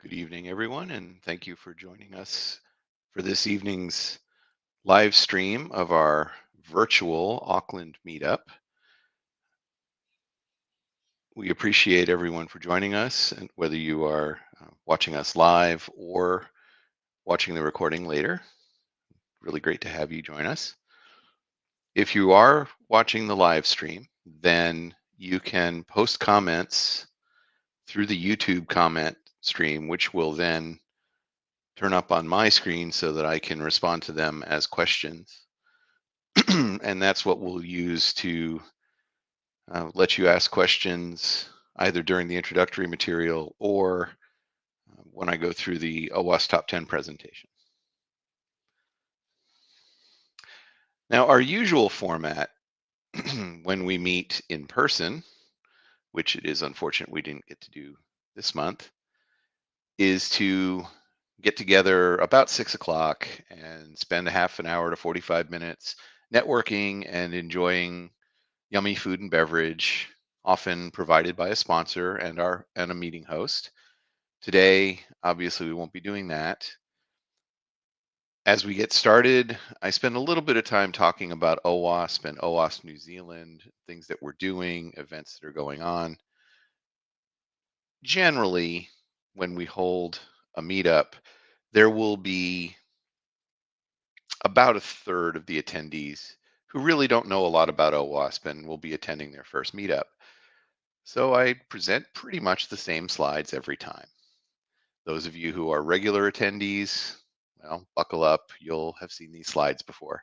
Good evening, everyone, and thank you for joining us for this evening's live stream of our virtual Auckland meetup. We appreciate everyone for joining us, and whether you are watching us live or watching the recording later. Really great to have you join us. If you are watching the live stream, then you can post comments through the YouTube comment stream, which will then turn up on my screen so that I can respond to them as questions. And that's what we'll use to let you ask questions either during the introductory material or when I go through the OWASP Top 10 presentation. Now, our usual format when we meet in person, which it is unfortunate we didn't get to do this month, is to get together about 6 o'clock and spend a half an hour to 45 minutes networking and enjoying yummy food and beverage, often provided by a sponsor and a meeting host. Today, obviously, we won't be doing that. As we get started, I spend a little bit of time talking about OWASP and OWASP New Zealand, things that we're doing, events that are going on. Generally, when we hold a meetup, there will be about a third of the attendees who really don't know a lot about OWASP and will be attending their first meetup. So I present pretty much the same slides every time. Those of you who are regular attendees, well, buckle up, you'll have seen these slides before.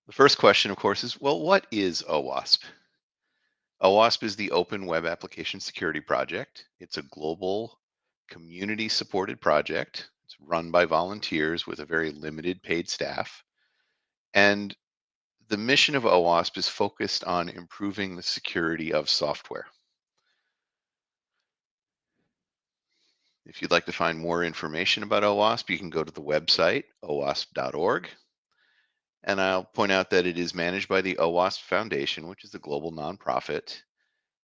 The first question, of course, is, well, what is OWASP? OWASP is the Open Web Application Security Project. It's a global community-supported project. It's run by volunteers with a very limited paid staff. And the mission of OWASP is focused on improving the security of software. If you'd like to find more information about OWASP, you can go to the website, owasp.org. And I'll point out that it is managed by the OWASP Foundation, which is a global nonprofit.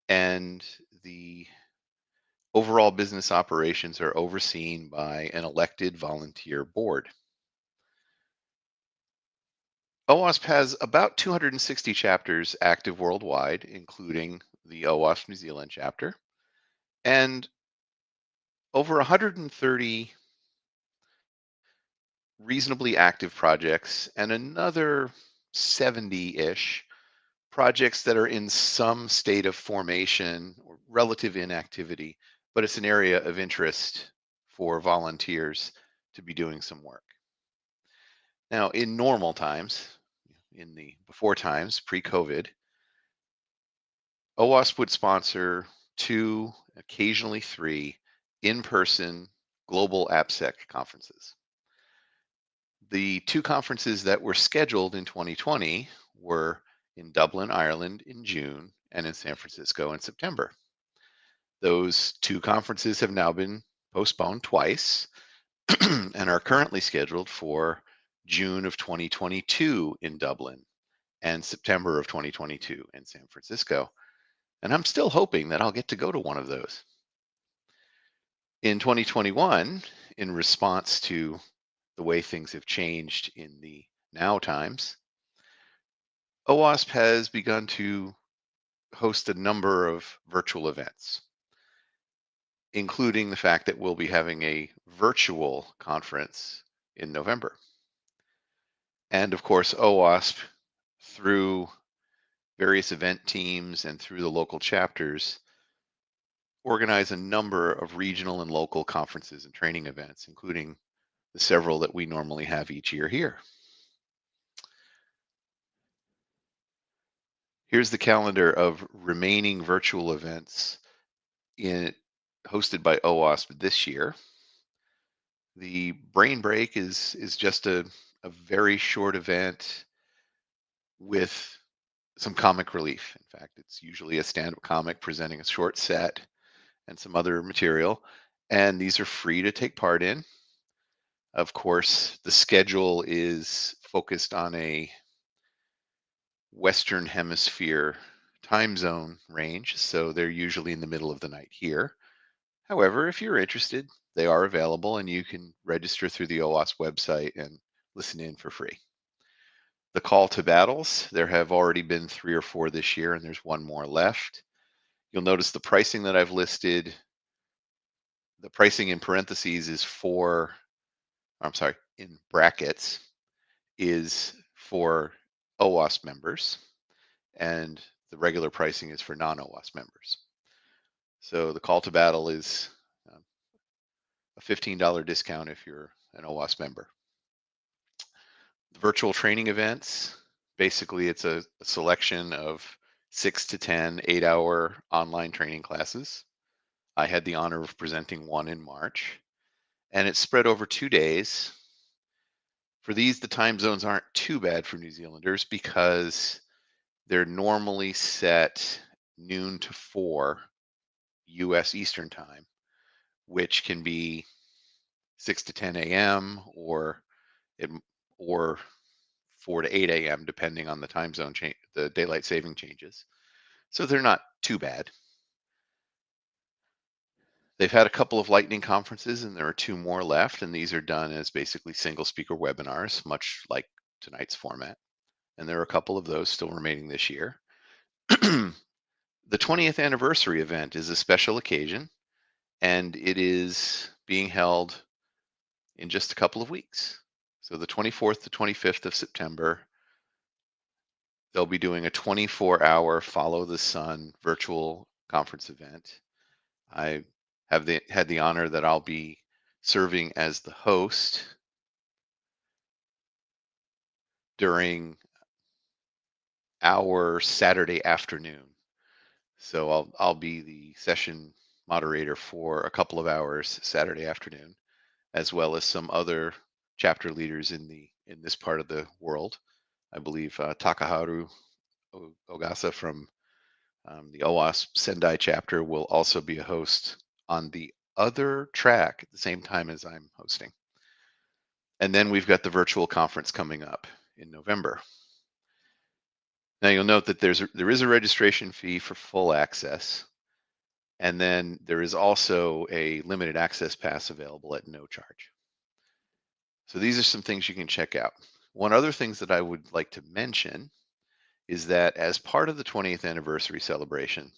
And the overall business operations are overseen by an elected volunteer board. OWASP has about 260 chapters active worldwide, including the OWASP New Zealand chapter, and over 130 reasonably active projects and another 70-ish projects that are in some state of formation or relative inactivity, but it's an area of interest for volunteers to be doing some work. Now, in normal times, in the before times, pre-COVID, OWASP would sponsor 2, occasionally 3, in-person global Appsec conferences. The 2 conferences that were scheduled in 2020 were in Dublin, Ireland in June, and in San Francisco in September. Those 2 conferences have now been postponed twice and are currently scheduled for June of 2022 in Dublin and September of 2022 in San Francisco. And I'm still hoping that I'll get to go to one of those. In 2021, in response to the way things have changed in the now times, OWASP has begun to host a number of virtual events, including the fact that we'll be having a virtual conference in November. And of course, OWASP, through various event teams and through the local chapters, organize a number of regional and local conferences and training events, including the several that we normally have each year here. Here's the calendar of remaining virtual events hosted by OWASP this year. The Brain Break is just a very short event with some comic relief. In fact, it's usually a stand-up comic presenting a short set and some other material, and these are free to take part in. Of course, the schedule is focused on a Western Hemisphere time zone range, so they're usually in the middle of the night here. However, if you're interested, they are available and you can register through the OWASP website and listen in for free. The call to battles, there have already been 3 or 4 this year, and there's one more left. You'll notice the pricing that I've listed. The pricing in parentheses is I'm sorry, in brackets, is for OWASP members, and the regular pricing is for non-OWASP members. So the call to battle is a $15 discount if you're an OWASP member. The virtual training events, basically it's a selection of 6 to 10 8-hour online training classes. I had the honor of presenting one in March, and it's spread over 2 days. For these, the time zones aren't too bad for New Zealanders because they're normally set noon to 4 US Eastern time, which can be 6 to 10 a.m. or 4 to 8 a.m. depending on the time zone change, the daylight saving changes. So they're not too bad. They've had a couple of lightning conferences and there are 2 more left, and these are done as basically single speaker webinars, much like tonight's format. And there are a couple of those still remaining this year. The 20th anniversary event is a special occasion, and it is being held in just a couple of weeks. So the 24th to 25th of September, they'll be doing a 24-hour Follow the Sun virtual conference event. I have had the honor that I'll be serving as the host during our Saturday afternoon. So I'll be the session moderator for a couple of hours Saturday afternoon, as well as some other chapter leaders in this part of the world. I believe Takaharu Ogasa from the OWASP Sendai chapter will also be a host on the other track at the same time as I'm hosting. And then we've got the virtual conference coming up in November. Now you'll note that there is a registration fee for full access, and then there is also a limited access pass available at no charge. So these are some things you can check out. One other things that I would like to mention is that as part of the 20th anniversary celebration,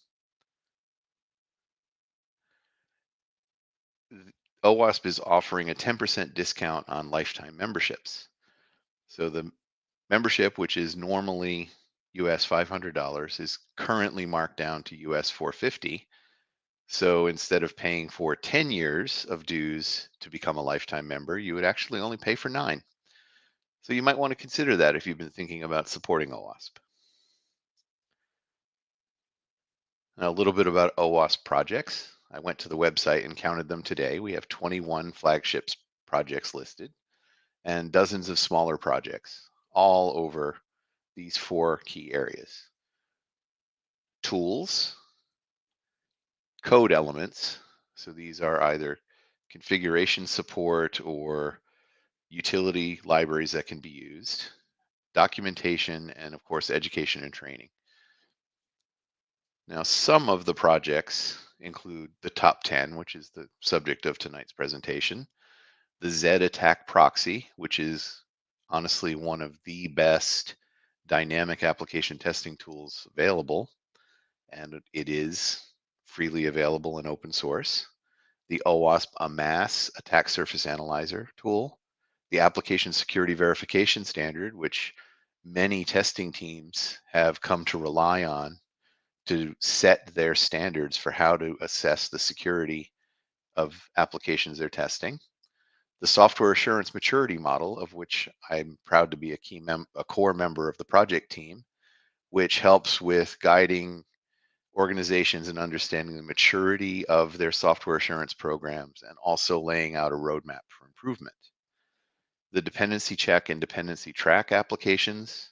OWASP is offering a 10% discount on lifetime memberships. So the membership, which is normally US $500, is currently marked down to US $450. So instead of paying for 10 years of dues to become a lifetime member, you would actually only pay for 9. So you might want to consider that if you've been thinking about supporting OWASP. Now, a little bit about OWASP projects. I went to the website and counted them today. We have 21 flagships projects listed and dozens of smaller projects, all over these 4 key areas: tools, code elements. So these are either configuration support or utility libraries that can be used, documentation, and of course, education and training. Now, some of the projects include the top 10, which is the subject of tonight's presentation, the Z attack proxy, which is honestly one of the best dynamic application testing tools available, and it is freely available and open source. The OWASP AMAS attack surface analyzer tool, the application security verification standard, which many testing teams have come to rely on to set their standards for how to assess the security of applications they're testing. The software assurance maturity model, of which I'm proud to be a core member of the project team, which helps with guiding organizations in understanding the maturity of their software assurance programs and also laying out a roadmap for improvement. The dependency check and dependency track applications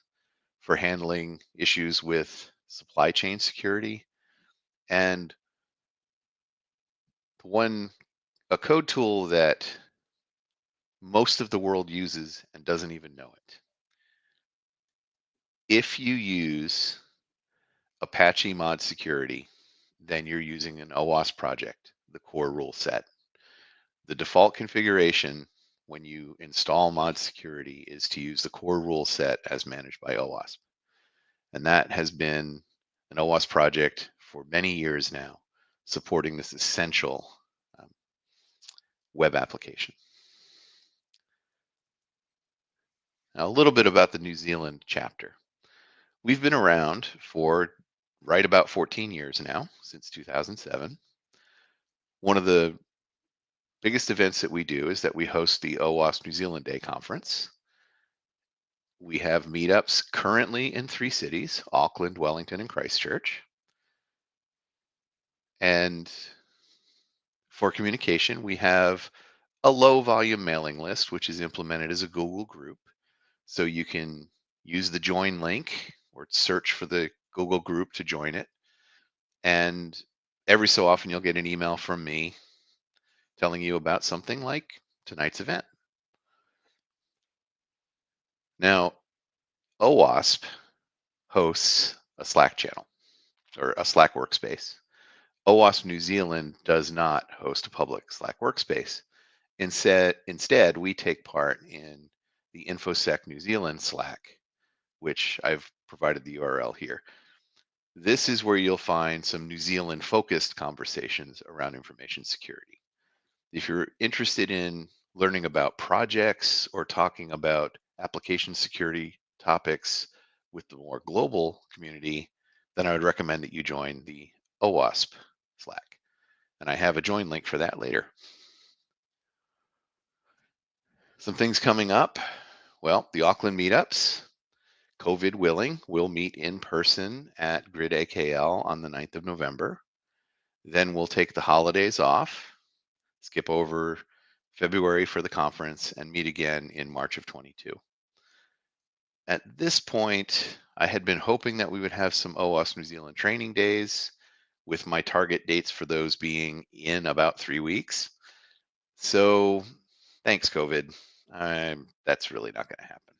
for handling issues with supply chain security, and a code tool that most of the world uses and doesn't even know it. If you use Apache Mod Security, then you're using an OWASP project. the core rule set. The default configuration when you install mod security is to use the core rule set as managed by OWASP. And that has been an OWASP project for many years now, supporting this essential web application. Now, a little bit about the New Zealand chapter. We've been around for right about 14 years now, since 2007. One of the biggest events that we do is that we host the OWASP New Zealand Day Conference. We have meetups currently in 3 cities, Auckland, Wellington, and Christchurch. And for communication, we have a low volume mailing list, which is implemented as a Google group. So you can use the join link or search for the Google group to join it. And every so often you'll get an email from me telling you about something like tonight's event. Now, OWASP hosts a Slack channel or a Slack workspace. OWASP New Zealand does not host a public Slack workspace. Instead, we take part in the Infosec New Zealand Slack, which I've provided the URL here. This is where you'll find some New Zealand focused conversations around information security. If you're interested in learning about projects or talking about application security topics with the more global community, then I would recommend that you join the OWASP Slack. And I have a join link for that later. Some things coming up. Well, the Auckland meetups, COVID willing, will meet in person at Grid AKL on the 9th of November. Then we'll take the holidays off, skip over February for the conference, and meet again in March of 22. At this point, I had been hoping that we would have some OWASP New Zealand training days, with my target dates for those being in about 3 weeks. So thanks, COVID. That's really not going to happen.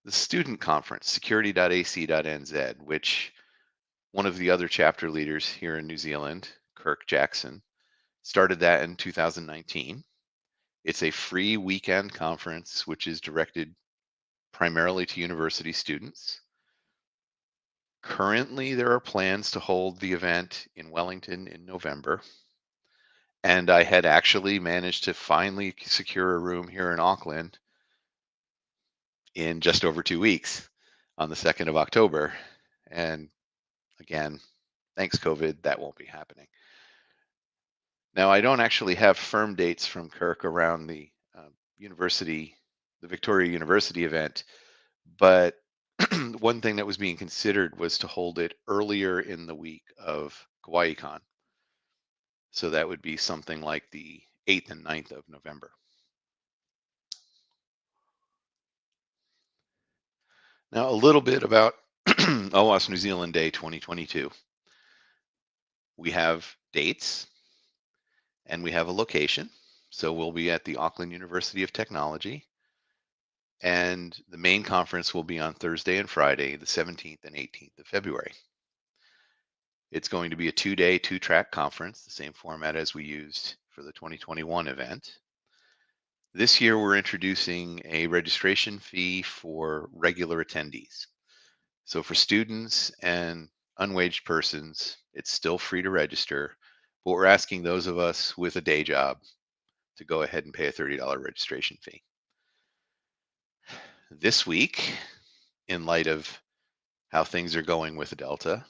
The student conference, security.ac.nz, which one of the other chapter leaders here in New Zealand, Kirk Jackson, started that in 2019. It's a free weekend conference, which is directed primarily to university students. Currently, there are plans to hold the event in Wellington in November. And I had actually managed to finally secure a room here in Auckland in just over 2 weeks on the 2nd of October. And again, thanks, COVID, that won't be happening. Now, I don't actually have firm dates from Kirk around the Victoria University event, but one thing that was being considered was to hold it earlier in the week of KawaiiCon. So that would be something like the 8th and 9th of November. Now, a little bit about OWASP New Zealand Day 2022. We have dates and we have a location. So we'll be at the Auckland University of Technology. And the main conference will be on Thursday and Friday, the 17th and 18th of February. It's going to be a 2-day, 2-track conference, the same format as we used for the 2021 event. This year, we're introducing a registration fee for regular attendees. So for students and unwaged persons, it's still free to register, but we're asking those of us with a day job to go ahead and pay a $30 registration fee. This week, in light of how things are going with Delta,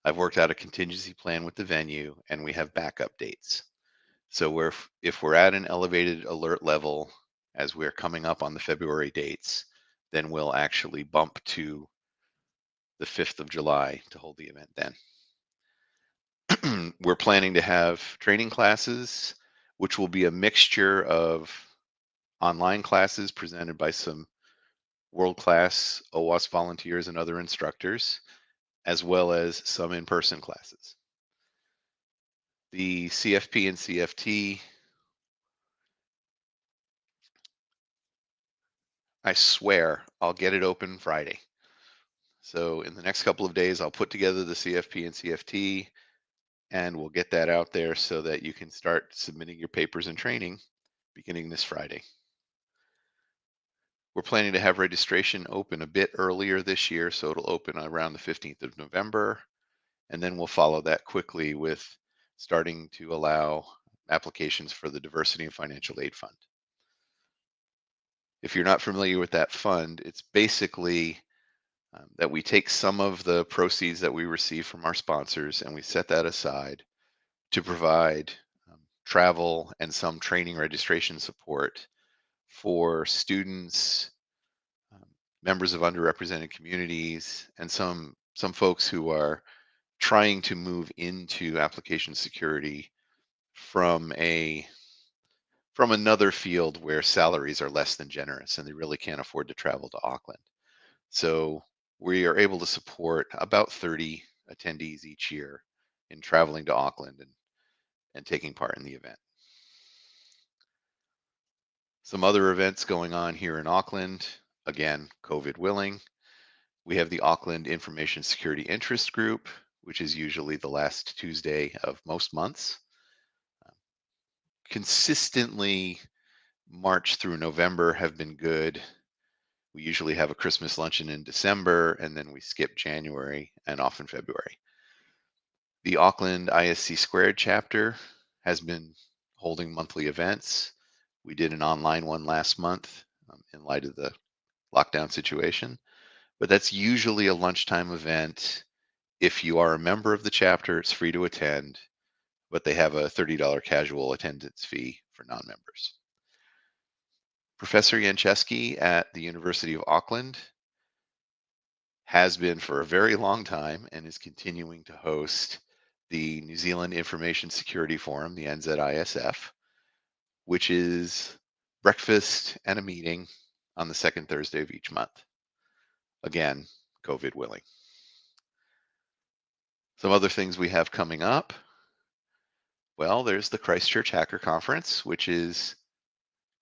I've worked out a contingency plan with the venue and we have backup dates. So if we're at an elevated alert level as we're coming up on the February dates, then we'll actually bump to the 5th of July to hold the event then. We're planning to have training classes, which will be a mixture of online classes presented by some world-class OWASP volunteers and other instructors, as well as some in-person classes. The CFP and CFT, I swear I'll get it open Friday. So in the next couple of days, I'll put together the CFP and CFT and we'll get that out there so that you can start submitting your papers and training beginning this Friday. We're planning to have registration open a bit earlier this year, so it'll open around the 15th of November, and then we'll follow that quickly with starting to allow applications for the Diversity and Financial Aid Fund. If you're not familiar with that fund, it's basically that we take some of the proceeds that we receive from our sponsors and we set that aside to provide travel and some training registration support for students, members of underrepresented communities, and some folks who are trying to move into application security from another field where salaries are less than generous and they really can't afford to travel to Auckland. So we are able to support about 30 attendees each year in traveling to Auckland and taking part in the event. Some other events going on here in Auckland, again, COVID willing. We have the Auckland Information Security Interest Group, which is usually the last Tuesday of most months. Consistently, March through November have been good. We usually have a Christmas luncheon in December, and then we skip January and often February. The Auckland ISC Squared chapter has been holding monthly events. We did an online one last month in light of the lockdown situation, but that's usually a lunchtime event. If you are a member of the chapter, it's free to attend, but they have a $30 casual attendance fee for non-members. Professor Yancheski at the University of Auckland has been for a very long time and is continuing to host the New Zealand Information Security Forum, the NZISF, which is breakfast and a meeting on the second Thursday of each month. Again, COVID willing. Some other things we have coming up. Well, there's the Christchurch Hacker Conference, which is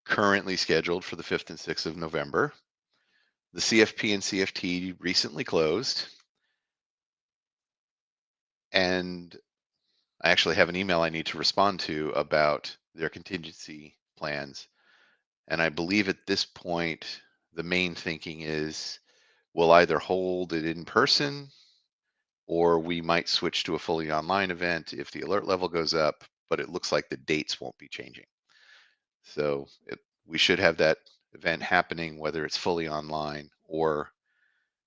currently scheduled for the 5th and 6th of November. The CFP and CFT recently closed, and I actually have an email I need to respond to about their contingency plans. And I believe at this point, the main thinking is we'll either hold it in person or we might switch to a fully online event if the alert level goes up, but it looks like the dates won't be changing. So we should have that event happening, whether it's fully online or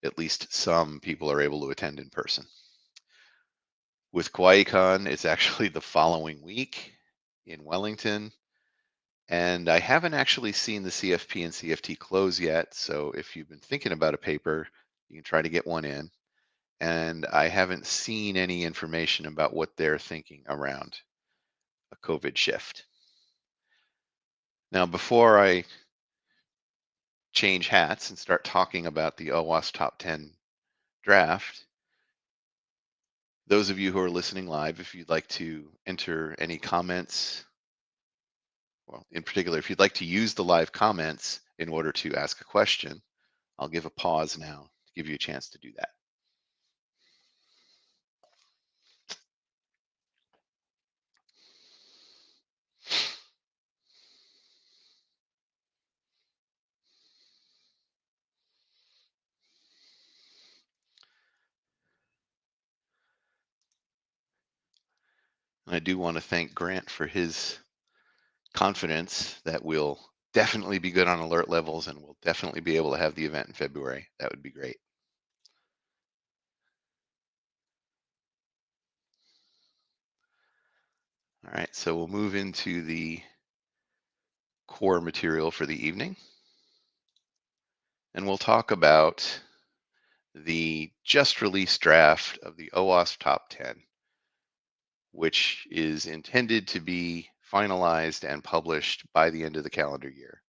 at least some people are able to attend in person. With KawaiiCon, it's actually the following week in Wellington. And I haven't actually seen the CFP and CFT close yet. So if you've been thinking about a paper, you can try to get one in. And I haven't seen any information about what they're thinking around a COVID shift. Now, before I change hats and start talking about the OWASP Top 10 draft, those of you who are listening live, if you'd like to enter any comments, well, in particular, if you'd like to use the live comments in order to ask a question, I'll give a pause now to give you a chance to do that. And I do want to thank Grant for his confidence that we'll definitely be good on alert levels and we'll definitely be able to have the event in February. That would be great. All right, so we'll move into the core material for the evening. And we'll talk about the just released draft of the OWASP Top 10, which is intended to be finalized and published by the end of the calendar year.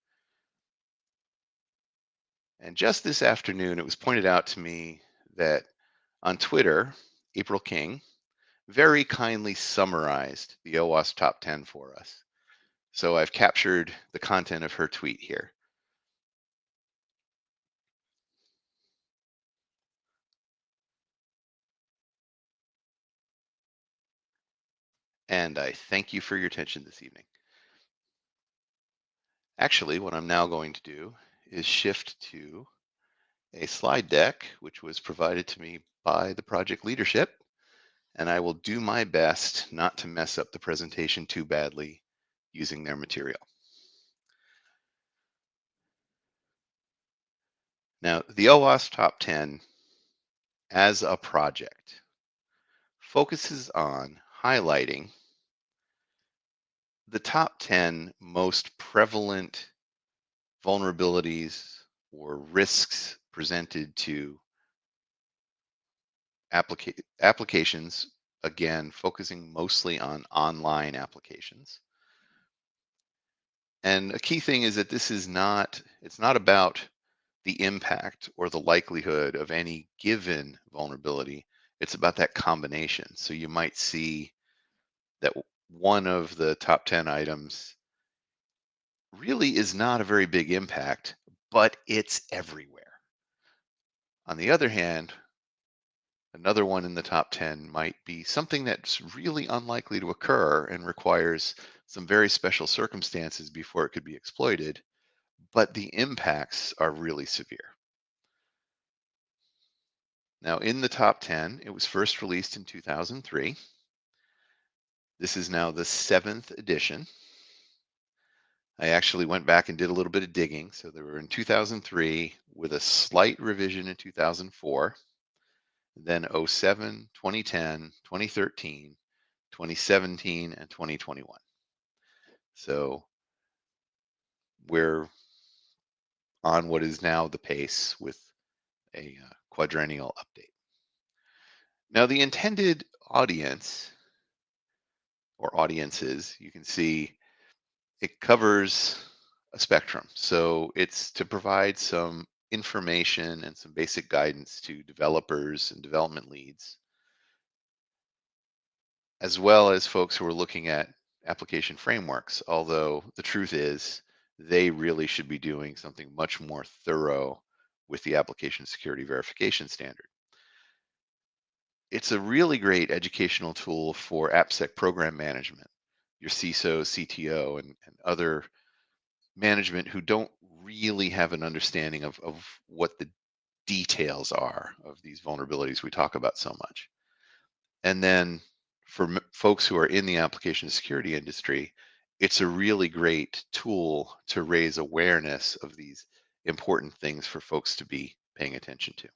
And just this afternoon, it was pointed out to me that on Twitter, April King very kindly summarized the OWASP Top 10 for us. So I've captured the content of her tweet here. And I thank you for your attention this evening. Actually, what I'm now going to do is shift to a slide deck, which was provided to me by the project leadership, and I will do my best not to mess up the presentation too badly using their material. Now, the OWASP Top 10 as a project focuses on highlighting the top 10 most prevalent vulnerabilities or risks presented to applications, again, focusing mostly on online applications. And a key thing is that it's not about the impact or the likelihood of any given vulnerability. It's about that combination. So you might see that one of the top 10 items really is not a very big impact, but it's everywhere. On the other hand, another one in the top 10 might be something that's really unlikely to occur and requires some very special circumstances before it could be exploited, but the impacts are really severe. Now, in the top 10, it was first released in 2003. This is now the 7th edition. I actually went back and did a little bit of digging. So they were in 2003 with a slight revision in 2004, then 07, 2010, 2013, 2017, and 2021. So we're on what is now the pace with a quadrennial update. Now, the intended audience or audiences, you can see it covers a spectrum. So it's to provide some information and some basic guidance to developers and development leads, as well as folks who are looking at application frameworks. Although the truth is, they really should be doing something much more thorough with the application security verification standard. It's a really great educational tool for Appsec program management, your CISO, CTO, and other management who don't really have an understanding of what the details are of these vulnerabilities we talk about so much. And then for folks who are in the application security industry, it's a really great tool to raise awareness of these important things for folks to be paying attention to.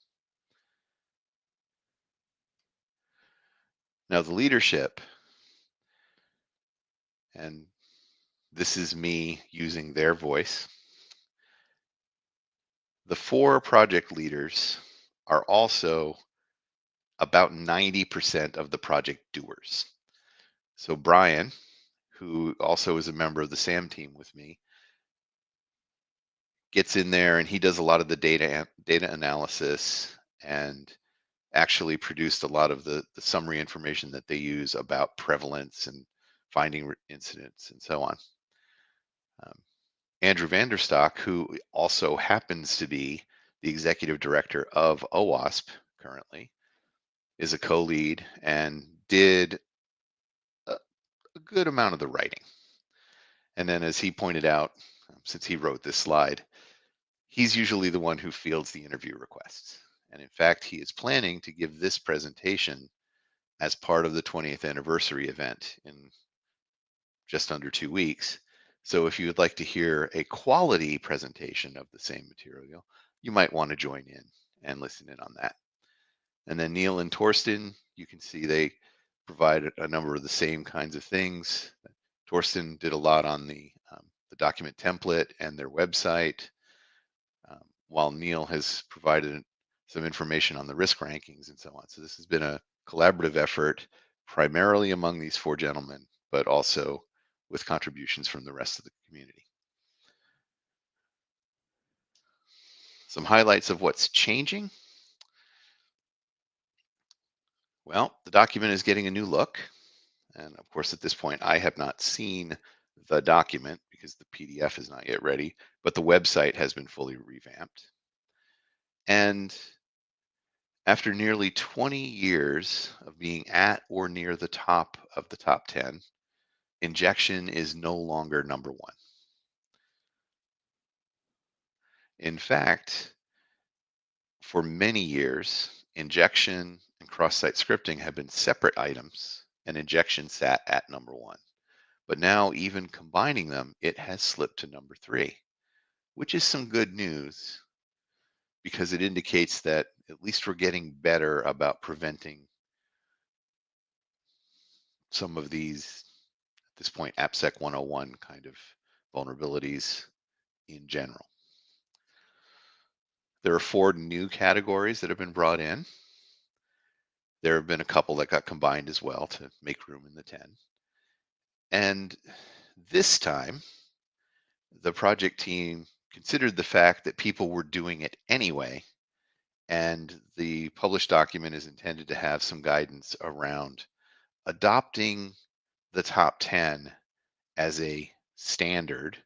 Now, the leadership, and this is me using their voice. The 4 project leaders are also about 90% of the project doers. So Brian, who also is a member of the SAM team with me, gets in there and he does a lot of the data analysis and actually produced a lot of the summary information that they use about prevalence and finding incidents and so on. Andrew Vanderstock, who also happens to be the executive director of OWASP currently, is a co-lead and did a good amount of the writing. And then as he pointed out, since he wrote this slide, he's usually the one who fields the interview requests. And in fact, he is planning to give this presentation as part of the 20th anniversary event in just under 2 weeks. So if you would like to hear a quality presentation of the same material, you might want to join in and listen in on that. And then Neil and Torsten, you can see they provide a number of the same kinds of things. Torsten did a lot on the document template and their website, while Neil has provided some information on the risk rankings and so on. So this has been a collaborative effort, primarily among these 4 gentlemen, but also with contributions from the rest of the community. Some highlights of what's changing. Well, the document is getting a new look. And of course, at this point, I have not seen the document because the PDF is not yet ready, but the website has been fully revamped. And After nearly 20 years of being at or near the top of the top 10, injection is no longer number one. In fact, for many years, injection and cross-site scripting have been separate items, and injection sat at number one. But now, even combining them, it has slipped to number three, which is some good news because it indicates that at least we're getting better about preventing some of these, at this point, Appsec 101 kind of vulnerabilities in general. There are 4 new categories that have been brought in. There have been a couple that got combined as well to make room in the 10. And this time, the project team considered the fact that people were doing it anyway, and the published document is intended to have some guidance around adopting the top 10 as a standard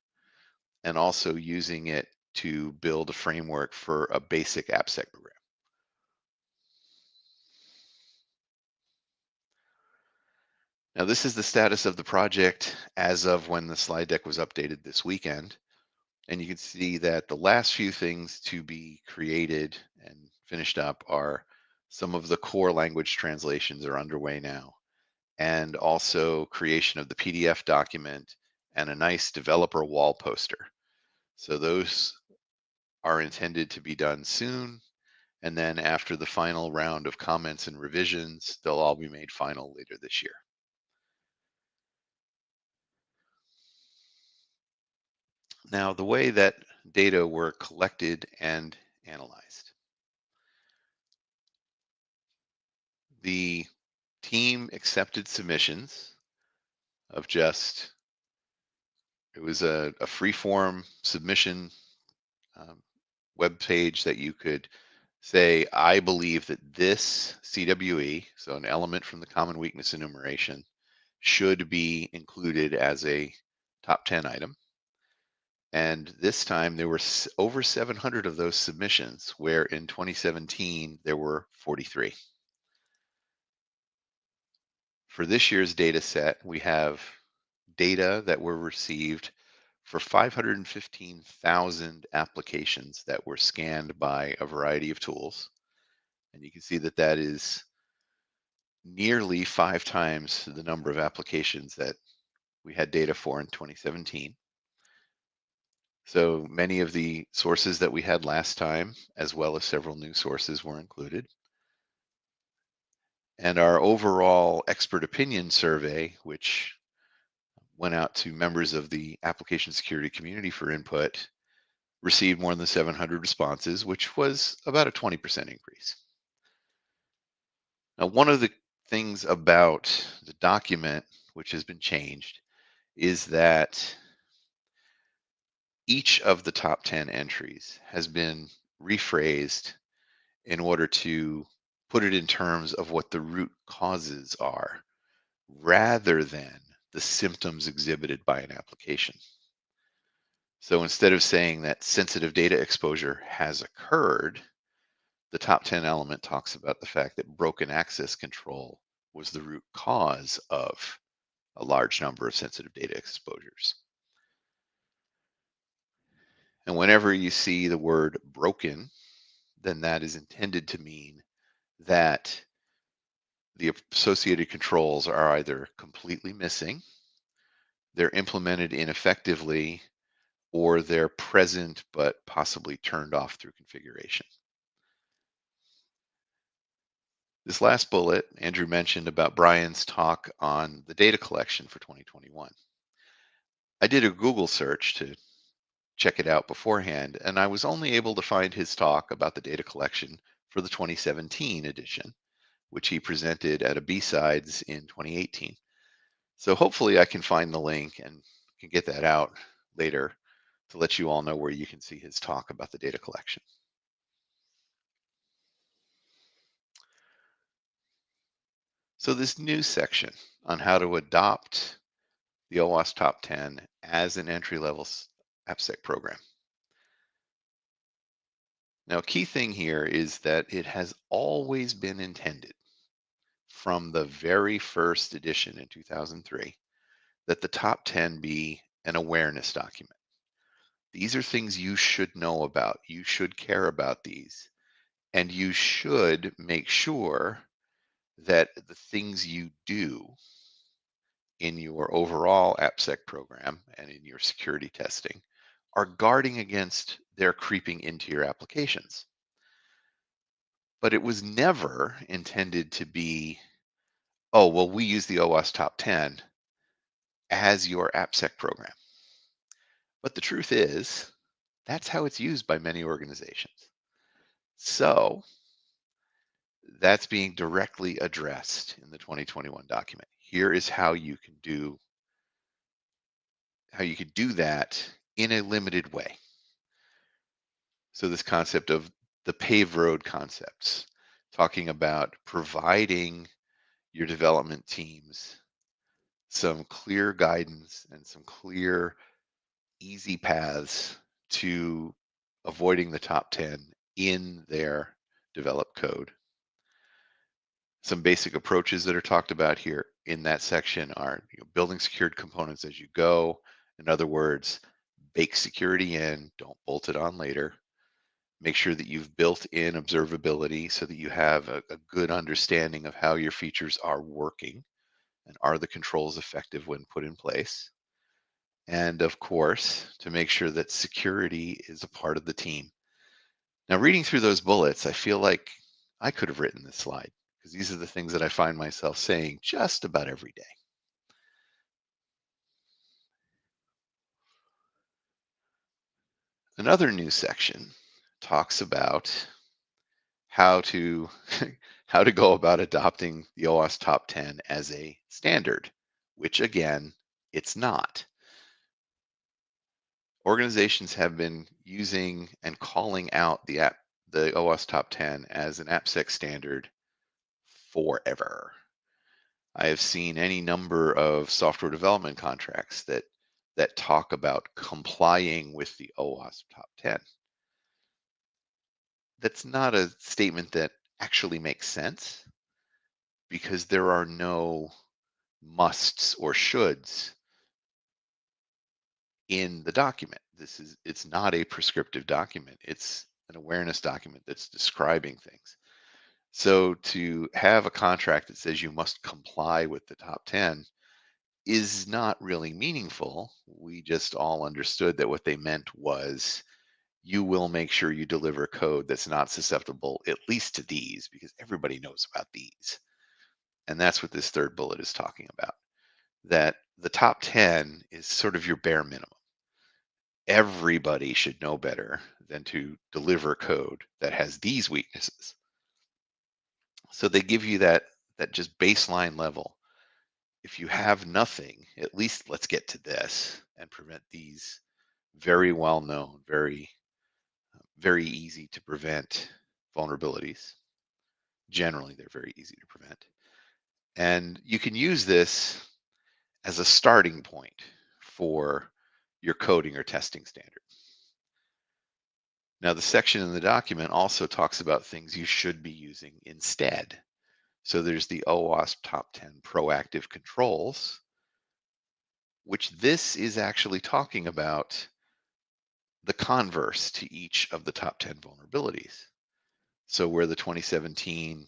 and also using it to build a framework for a basic Appsec program. Now, this is the status of the project as of when the slide deck was updated this weekend. And you can see that the last few things to be created and finished up are some of the core language translations are underway now, and also creation of the PDF document and a nice developer wall poster. So those are intended to be done soon. And then after the final round of comments and revisions, they'll all be made final later this year. Now, the way that data were collected and analyzed. The team accepted submissions of just, it was a free form submission web page that you could say, I believe that this CWE, so an element from the common weakness enumeration, should be included as a top 10 item. And this time there were over 700 of those submissions, where in 2017 there were 43. For this year's data set, we have data that were received for 515,000 applications that were scanned by a variety of tools. And you can see that that is nearly 5 times the number of applications that we had data for in 2017. So many of the sources that we had last time, as well as several new sources, were included. And our overall expert opinion survey, which went out to members of the application security community for input, received more than 700 responses, which was about a 20% increase. Now, one of the things about the document which has been changed is that each of the top 10 entries has been rephrased in order to put it in terms of what the root causes are, rather than the symptoms exhibited by an application. So instead of saying that sensitive data exposure has occurred, the top 10 element talks about the fact that broken access control was the root cause of a large number of sensitive data exposures. And whenever you see the word broken, then that is intended to mean that the associated controls are either completely missing, they're implemented ineffectively, or they're present but possibly turned off through configuration. This last bullet, Andrew mentioned about Brian's talk on the data collection for 2021. I did a Google search to check it out beforehand, and I was only able to find his talk about the data collection for the 2017 edition, which he presented at a B-Sides in 2018. So hopefully I can find the link and can get that out later to let you all know where you can see his talk about the data collection. So this new section on how to adopt the OWASP Top 10 as an entry-level Appsec program. Now, a key thing here is that it has always been intended from the very first edition in 2003 that the top 10 be an awareness document. These are things you should know about. You should care about these. And you should make sure that the things you do in your overall Appsec program and in your security testing are guarding against their creeping into your applications. But it was never intended to be, oh, well, we use the OWASP top 10 as your Appsec program. But the truth is, that's how it's used by many organizations. So that's being directly addressed in the 2021 document. Here is how you can do that in a limited way. So this concept of the paved road concepts, talking about providing your development teams some clear guidance and some clear, easy paths to avoiding the top 10 in their developed code. Some basic approaches that are talked about here in that section are building secured components as you go. In other words, bake security in, don't bolt it on later. Make sure that you've built in observability so that you have a good understanding of how your features are working and are the controls effective when put in place. And of course, to make sure that security is a part of the team. Now, reading through those bullets, I feel like I could have written this slide because these are the things that I find myself saying just about every day. Another new section talks about how to how to go about adopting the OWASP top 10 as a standard, which again, it's not. Organizations have been using and calling out the OWASP top 10 as an Appsec standard forever. I have seen any number of software development contracts that talk about complying with the OWASP top 10. That's not a statement that actually makes sense because there are no musts or shoulds in the document. It's not a prescriptive document. It's an awareness document that's describing things. So to have a contract that says you must comply with the top 10 is not really meaningful. We just all understood that what they meant was you will make sure you deliver code that's not susceptible at least to these because everybody knows about these. And that's what this third bullet is talking about, that the top 10 is sort of your bare minimum. Everybody should know better than to deliver code that has these weaknesses. So they give you that just baseline level. If you have nothing, at least let's get to this and prevent these very well known, very easy to prevent vulnerabilities. Generally, they're very easy to prevent. And you can use this as a starting point for your coding or testing standard. Now, the section in the document also talks about things you should be using instead. So there's the OWASP top 10 proactive controls, which this is actually talking about the converse to each of the top 10 vulnerabilities. So where the 2017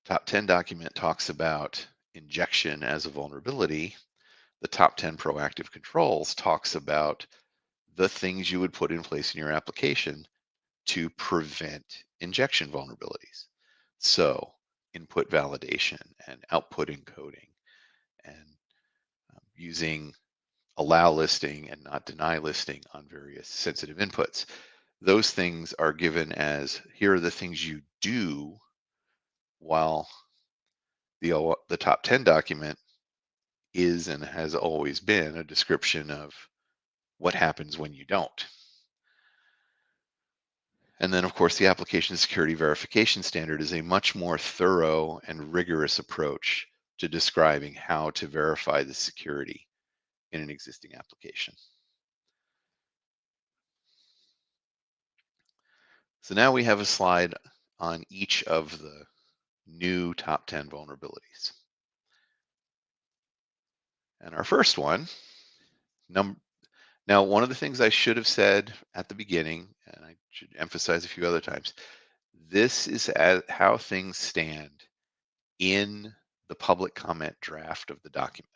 top 10 document talks about injection as a vulnerability, the top 10 proactive controls talks about the things you would put in place in your application to prevent injection vulnerabilities. So input validation and output encoding and using allow listing and not deny listing on various sensitive inputs. Those things are given as here are the things you do, while the top 10 document is and has always been a description of what happens when you don't. And then, of course, the application security verification standard is a much more thorough and rigorous approach to describing how to verify the security in an existing application. So now we have a slide on each of the new top 10 vulnerabilities. And our first one, now one of the things I should have said at the beginning, and I should emphasize a few other times, this is how things stand in the public comment draft of the document.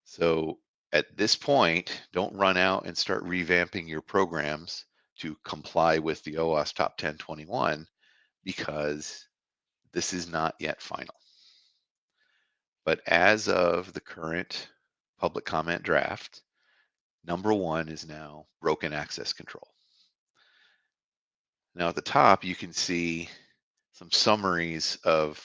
So at this point, don't run out and start revamping your programs to comply with the OWASP Top 1021 because this is not yet final. But as of the current public comment draft, number 1 is now broken access control. Now at the top, you can see some summaries of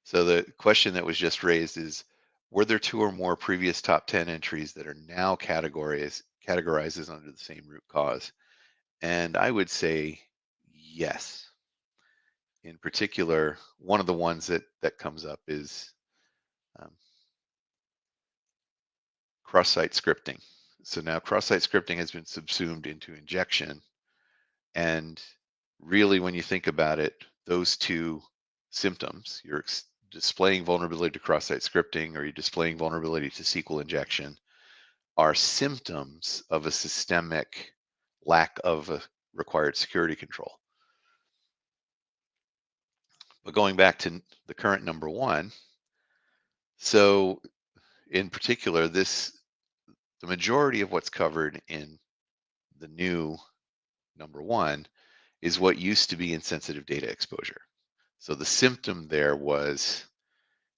so the question that was just raised is, were there 2 or more previous top 10 entries that are now categorized as under the same root cause? And I would say yes. In particular, one of the ones that comes up is cross-site scripting. So now cross-site scripting has been subsumed into injection. And really, when you think about it, those 2 symptoms, you're displaying vulnerability to cross-site scripting or you're displaying vulnerability to SQL injection, are symptoms of a systemic lack of a required security control. But going back to the current number 1, so in particular, the majority of what's covered in the new number 1 is what used to be insensitive data exposure. So the symptom there was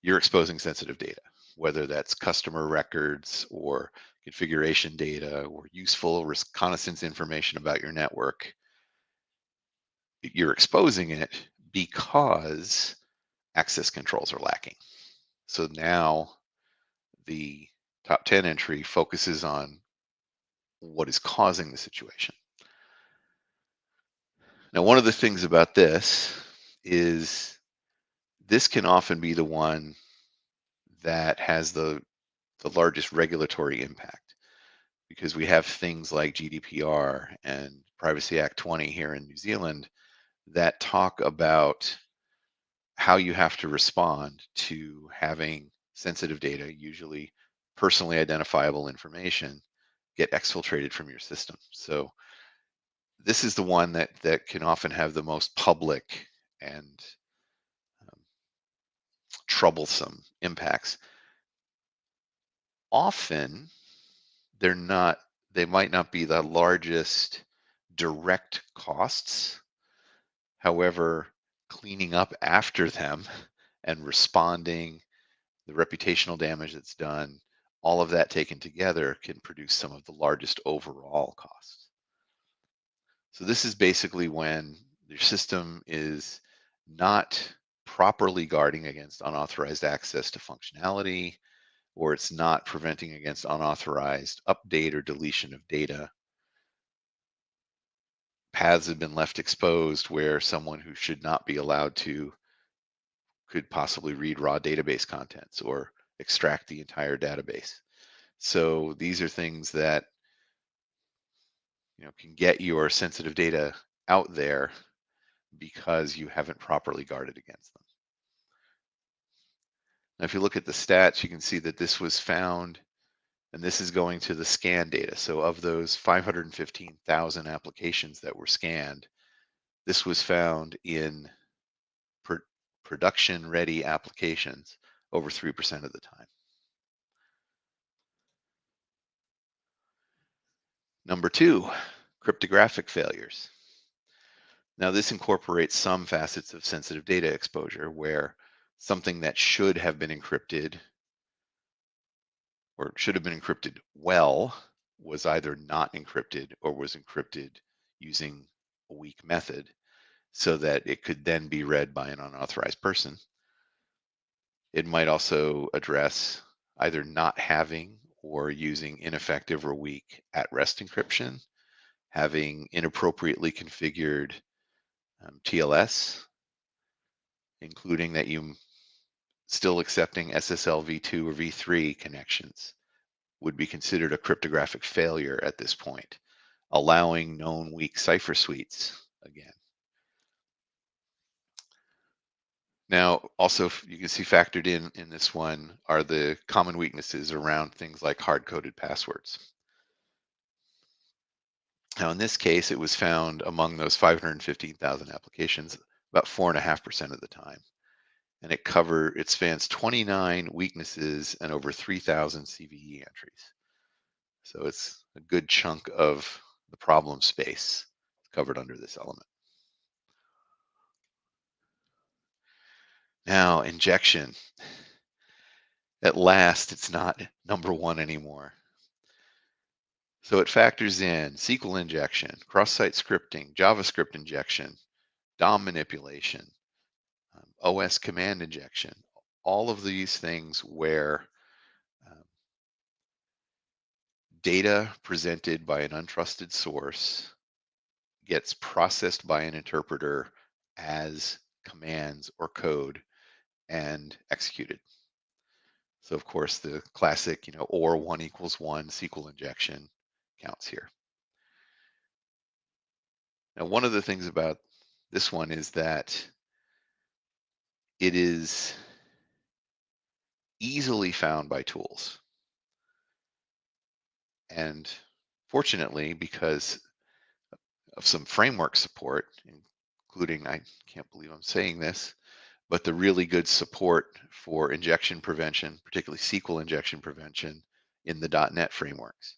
you're exposing sensitive data, whether that's customer records or configuration data or useful reconnaissance information about your network. You're exposing it because access controls are lacking. So now the top 10 entry focuses on what is causing the situation. Now, one of the things about this is this can often be the one that has the largest regulatory impact because we have things like GDPR and Privacy Act 20 here in New Zealand that talk about how you have to respond to having sensitive data, usually personally identifiable information, get exfiltrated from your system. So this is the one that can often have the most public and troublesome impacts. Often they might not be the largest direct costs. However, cleaning up after them and responding, the reputational damage that's done, all of that taken together can produce some of the largest overall costs. So this is basically when your system is not properly guarding against unauthorized access to functionality, or it's not preventing against unauthorized update or deletion of data. Paths have been left exposed where someone who should not be allowed to could possibly read raw database contents or extract the entire database. So these are things that can get your sensitive data out there because you haven't properly guarded against them. Now, if you look at the stats, you can see that this was found, and this is going to the scan data. So of those 515,000 applications that were scanned, this was found in production-ready applications over 3% of the time. Number 2, cryptographic failures. Now, this incorporates some facets of sensitive data exposure where something that should have been encrypted or should have been encrypted well was either not encrypted or was encrypted using a weak method so that it could then be read by an unauthorized person. It might also address either not having or using ineffective or weak at-rest encryption, having inappropriately configured TLS, including that you still accepting SSL v2 or v3 connections would be considered a cryptographic failure at this point, allowing known weak cipher suites again. Now, also, you can see factored in this one are the common weaknesses around things like hard-coded passwords. Now, in this case, it was found among those 515,000 applications about 4.5% of the time. And it spans 29 weaknesses and over 3,000 CVE entries. So it's a good chunk of the problem space covered under this element. Now, injection. At last, it's not number one anymore. So it factors in SQL injection, cross-site scripting, JavaScript injection, DOM manipulation, OS command injection, all of these things where data presented by an untrusted source gets processed by an interpreter as commands or code and executed. So of course the classic, or 1 = 1 SQL injection counts here. Now, one of the things about this one is that it is easily found by tools. And fortunately, because of some framework support, including, I can't believe I'm saying this, but the really good support for injection prevention, particularly SQL injection prevention in the .NET frameworks.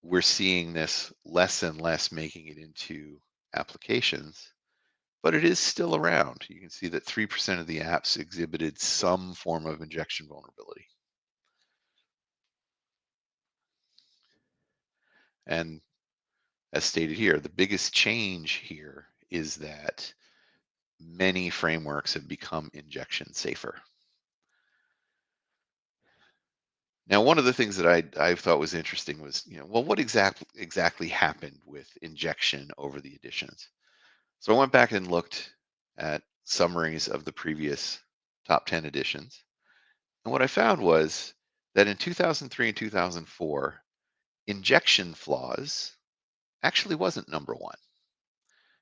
We're seeing this less and less making it into applications, but it is still around. You can see that 3% of the apps exhibited some form of injection vulnerability. And as stated here, the biggest change here is that many frameworks have become injection safer. Now, one of the things that I thought was interesting was, well, what exactly happened with injection over the editions? So I went back and looked at summaries of the previous top 10 editions. And what I found was that in 2003 and 2004, injection flaws actually wasn't number one.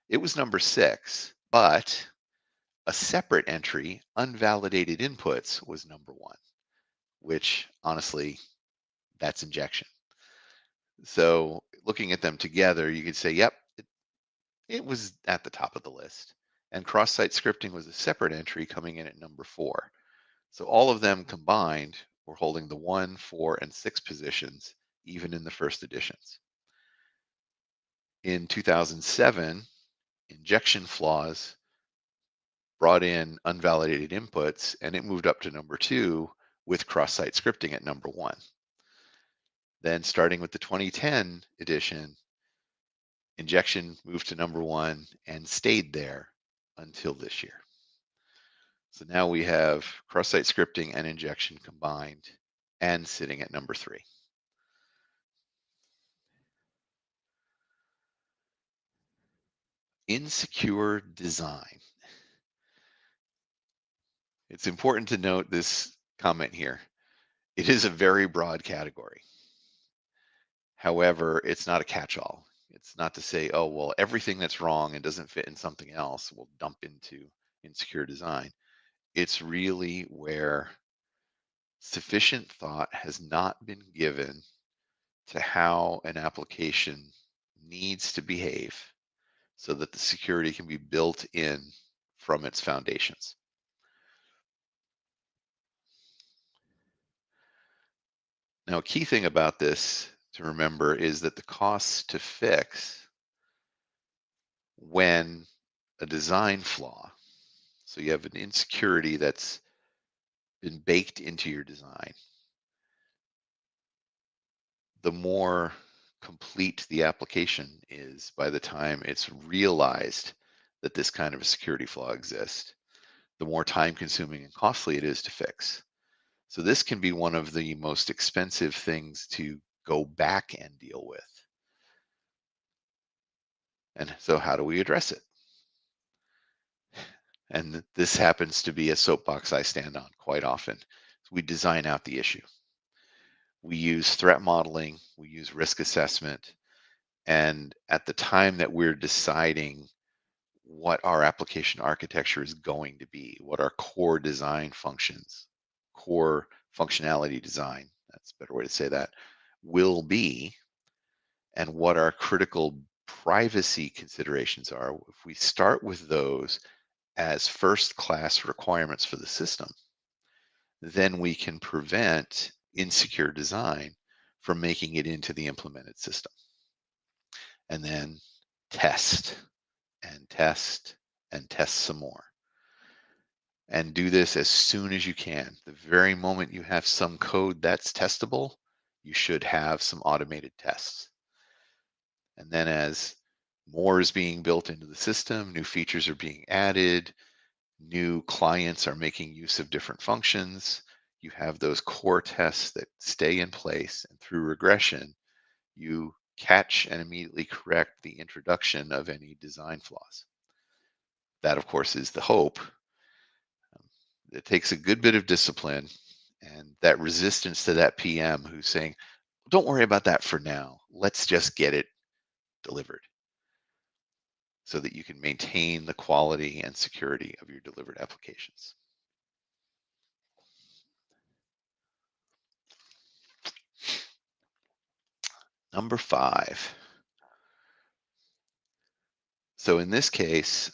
It was number 6, but a separate entry, unvalidated inputs, was number 1, which honestly, that's injection. So looking at them together, you could say, yep, it was at the top of the list. And cross-site scripting was a separate entry coming in at number 4. So all of them combined were holding the 1, 4, and 6 positions, even in the first editions. In 2007, injection flaws brought in unvalidated inputs, and it moved up to number 2 with cross-site scripting at number 1. Then starting with the 2010 edition, injection moved to number 1 and stayed there until this year. So now we have cross-site scripting and injection combined and sitting at number 3. Insecure design. It's important to note this comment here. It is a very broad category. However, it's not a catch-all. It's not to say, oh, well, everything that's wrong and doesn't fit in something else will dump into insecure design. It's really where sufficient thought has not been given to how an application needs to behave so that the security can be built in from its foundations. Now, a key thing about this to remember is that the costs to fix when a design flaw, so you have an insecurity that's been baked into your design, the more complete the application is by the time it's realized that this kind of a security flaw exists, the more time consuming and costly it is to fix. So this can be one of the most expensive things to go back and deal with. And so how do we address it? And this happens to be a soapbox I stand on quite often. We design out the issue. We use threat modeling, we use risk assessment, and at the time that we're deciding what our application architecture is going to be, what our core design functions, core functionality design, that's a better way to say that, will be, and what our critical privacy considerations are, if we start with those as first-class requirements for the system, then we can prevent insecure design from making it into the implemented system. And then test and test and test some more. And do this as soon as you can. The very moment you have some code that's testable, you should have some automated tests. And then as more is being built into the system, new features are being added, new clients are making use of different functions, you have those core tests that stay in place, and through regression, you catch and immediately correct the introduction of any design flaws. That, of course, is the hope. It takes a good bit of discipline and that resistance to that PM who's saying, don't worry about that for now. Let's just get it delivered so that you can maintain the quality and security of your delivered applications. Number 5. So in this case,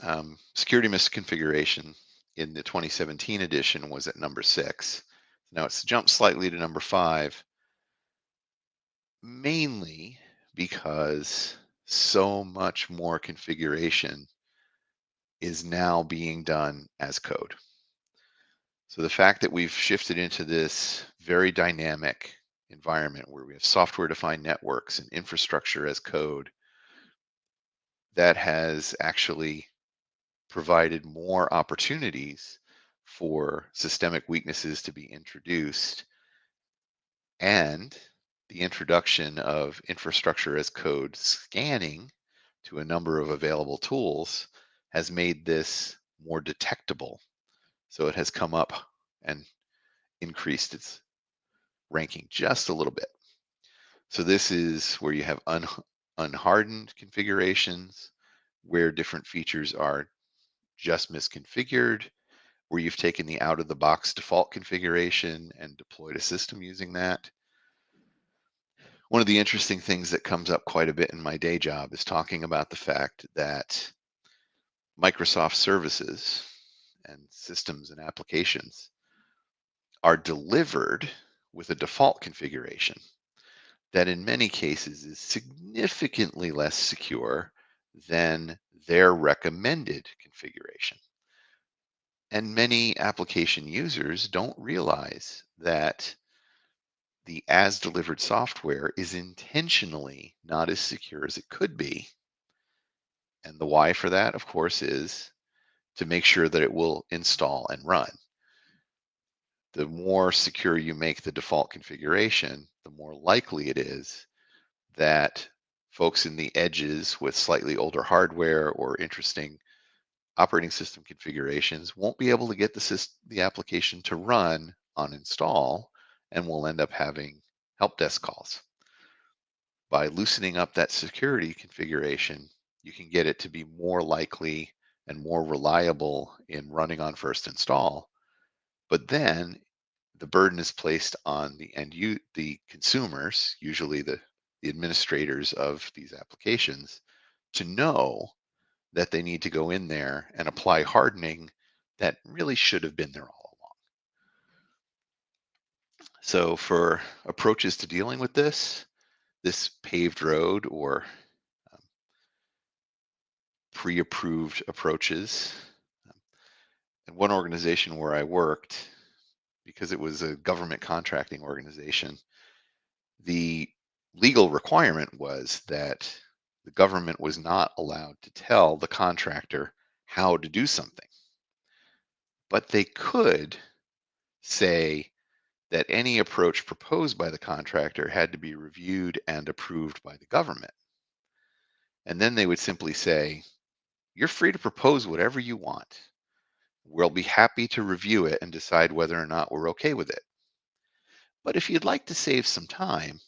security misconfiguration in the 2017 edition was at number 6. Now it's jumped slightly to number 5, mainly because so much more configuration is now being done as code. So the fact that we've shifted into this very dynamic environment where we have software-defined networks and infrastructure as code, that has actually provided more opportunities for systemic weaknesses to be introduced, and the introduction of infrastructure as code scanning to a number of available tools has made this more detectable. So it has come up and increased its ranking just a little bit. So this is where you have unhardened configurations, where different features are just misconfigured, where you've taken the out-of-the-box default configuration and deployed a system using that. One of the interesting things that comes up quite a bit in my day job is talking about the fact that Microsoft services and systems and applications are delivered with a default configuration that in many cases is significantly less secure than their recommended configuration. And many application users don't realize that the as delivered software is intentionally not as secure as it could be. And the why for that, of course, is to make sure that it will install and run. The more secure you make the default configuration, the more likely it is that folks in the edges with slightly older hardware or interesting operating system configurations won't be able to get the application to run on install, and will end up having help desk calls. By loosening up that security configuration, you can get it to be more likely and more reliable in running on first install. But then the burden is placed on the consumers, usually the administrators of these applications, to know that they need to go in there and apply hardening that really should have been there all along. So for approaches to dealing with this paved road or pre-approved approaches, in one organization where I worked, because it was a government contracting organization, the legal requirement was that the government was not allowed to tell the contractor how to do something. But they could say that any approach proposed by the contractor had to be reviewed and approved by the government. And then they would simply say, you're free to propose whatever you want. We'll be happy to review it and decide whether or not we're okay with it. But if you'd like to save some time,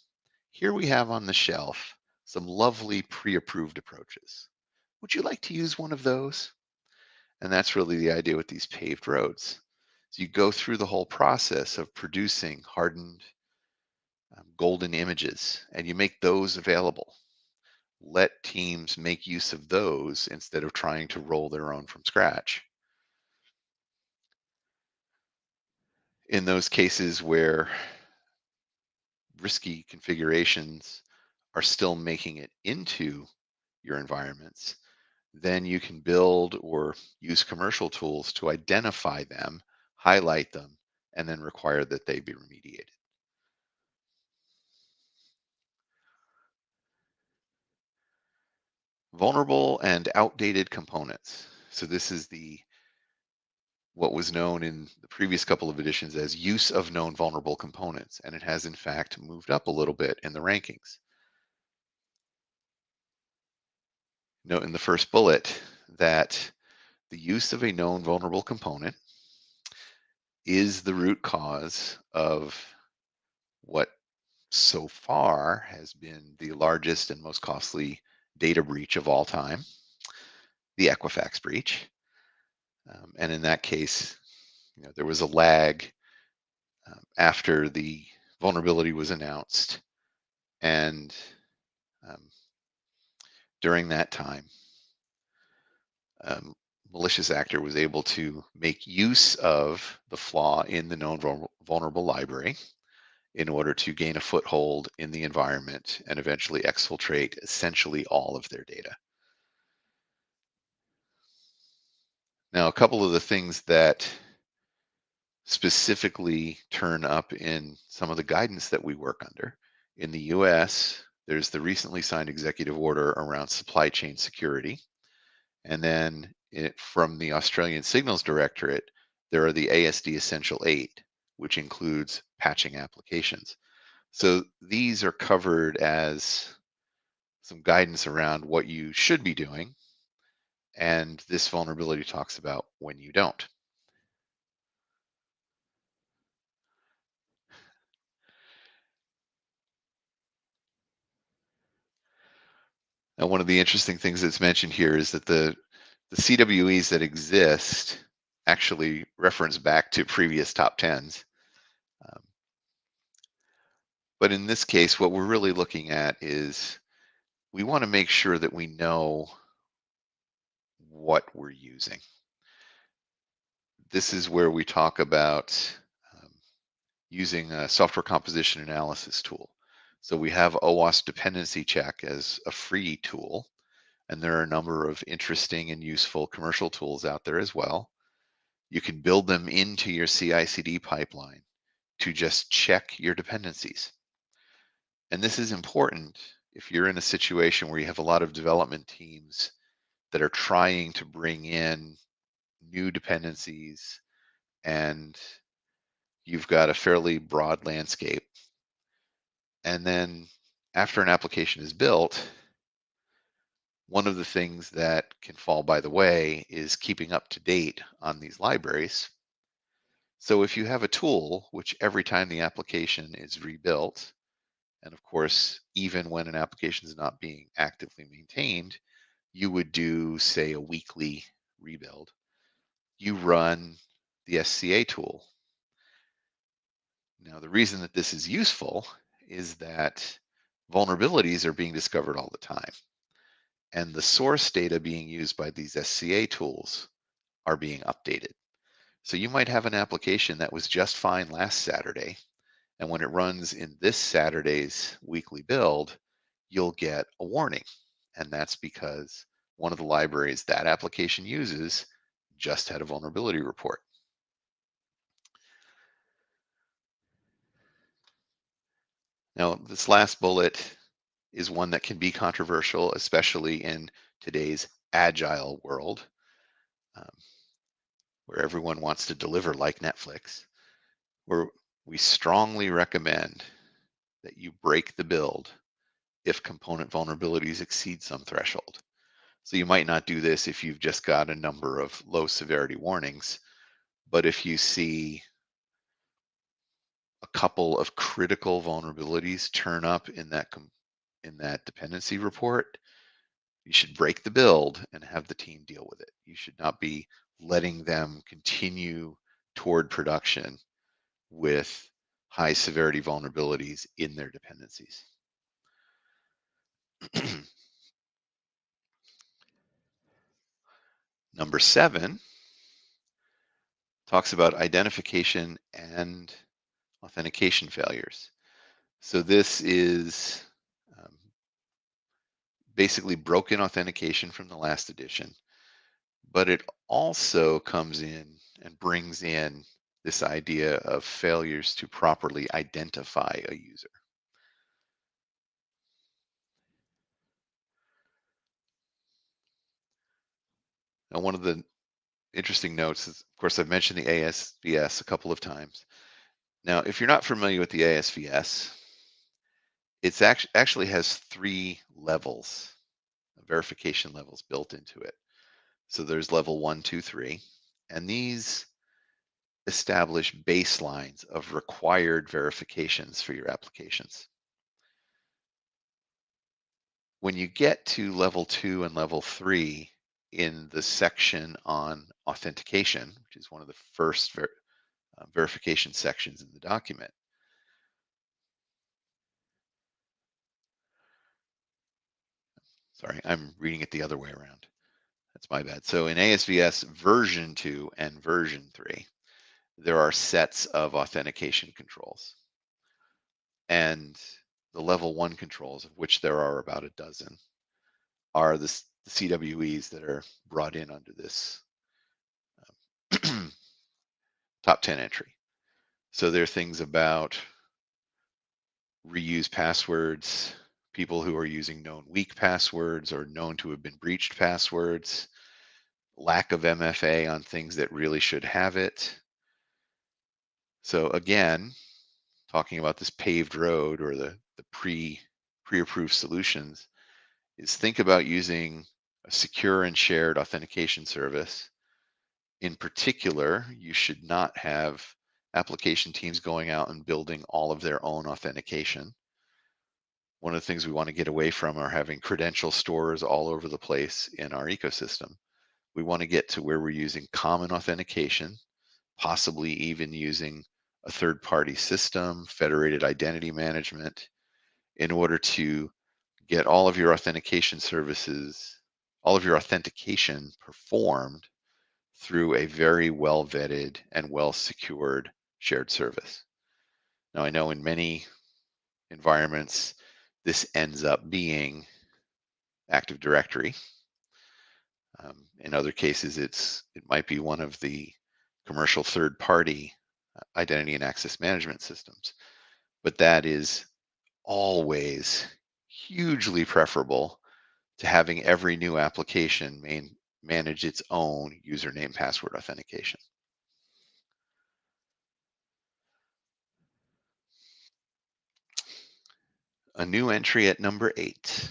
here we have on the shelf some lovely pre-approved approaches. Would you like to use one of those? And that's really the idea with these paved roads. So you go through the whole process of producing hardened golden images, and you make those available. Let teams make use of those instead of trying to roll their own from scratch. In those cases where risky configurations are still making it into your environments, then you can build or use commercial tools to identify them, highlight them, and then require that they be remediated. Vulnerable and outdated components. So this is what was known in the previous couple of editions as use of known vulnerable components, and it has in fact moved up a little bit in the rankings. Note in the first bullet that the use of a known vulnerable component is the root cause of what so far has been the largest and most costly data breach of all time, the Equifax breach. And in that case, there was a lag after the vulnerability was announced, and during that time, malicious actor was able to make use of the flaw in the known vulnerable library in order to gain a foothold in the environment and eventually exfiltrate essentially all of their data. Now, a couple of the things that specifically turn up in some of the guidance that we work under. In the US, there's the recently signed executive order around supply chain security. And then from the Australian Signals Directorate, there are the ASD Essential 8, which includes patching applications. So these are covered as some guidance around what you should be doing. And this vulnerability talks about when you don't. Now, one of the interesting things that's mentioned here is that the CWEs that exist actually reference back to previous top 10s. But in this case, what we're really looking at is we want to make sure that we know what we're using. This is where we talk about using a software composition analysis tool. So we have OWASP dependency check as a free tool, and there are a number of interesting and useful commercial tools out there as well. You can build them into your CI/CD pipeline to just check your dependencies. And this is important if you're in a situation where you have a lot of development teams that are trying to bring in new dependencies and you've got a fairly broad landscape. And then after an application is built, one of the things that can fall by the way is keeping up to date on these libraries. So if you have a tool, which every time the application is rebuilt, and of course, even when an application is not being actively maintained, you would do, say, a weekly rebuild. You run the SCA tool. Now, the reason that this is useful is that vulnerabilities are being discovered all the time. And the source data being used by these SCA tools are being updated. So you might have an application that was just fine last Saturday, and when it runs in this Saturday's weekly build, you'll get a warning. And that's because one of the libraries that application uses just had a vulnerability report. Now, this last bullet is one that can be controversial, especially in today's agile world, where everyone wants to deliver like Netflix, where we strongly recommend that you break the build if component vulnerabilities exceed some threshold. So you might not do this if you've just got a number of low severity warnings, But if you see a couple of critical vulnerabilities turn up in that dependency report, you should break the build and have the team deal with it. You should not be letting them continue toward production with high severity vulnerabilities in their dependencies. Number 7 talks about identification and authentication failures. So this is basically broken authentication from the last edition, but it also comes in and brings in this idea of failures to properly identify a user. Now, one of the interesting notes is, of course, I've mentioned the ASVS a couple of times. Now, if you're not familiar with the ASVS, it actually has 3 levels, verification levels built into it. So there's level 1, 2, 3, and these establish baselines of required verifications for your applications. When you get to level 2 and level 3 in the section on authentication, which is one of the first verification sections in the document, sorry, I'm reading it the other way around. That's my bad. So in ASVS version 2 and version 3, there are sets of authentication controls. And the level 1 controls, of which there are about a dozen, are the CWEs that are brought in under this top 10 entry. So there are things about reuse passwords, people who are using known weak passwords or known to have been breached passwords, lack of MFA on things that really should have it. So again, talking about this paved road or the pre-approved solutions is think about using a secure and shared authentication service. In particular, you should not have application teams going out and building all of their own authentication. One of the things we want to get away from are having credential stores all over the place in our ecosystem. We want to get to where we're using common authentication, possibly even using a third-party system, federated identity management, in order to get all of your authentication services, all of your authentication performed through a very well vetted and well secured shared service. Now, I know in many environments, this ends up being Active Directory. In other cases, it might be one of the commercial third-party identity and access management systems, but that is always hugely preferable to having every new application manage its own username password authentication. A new entry at number 8,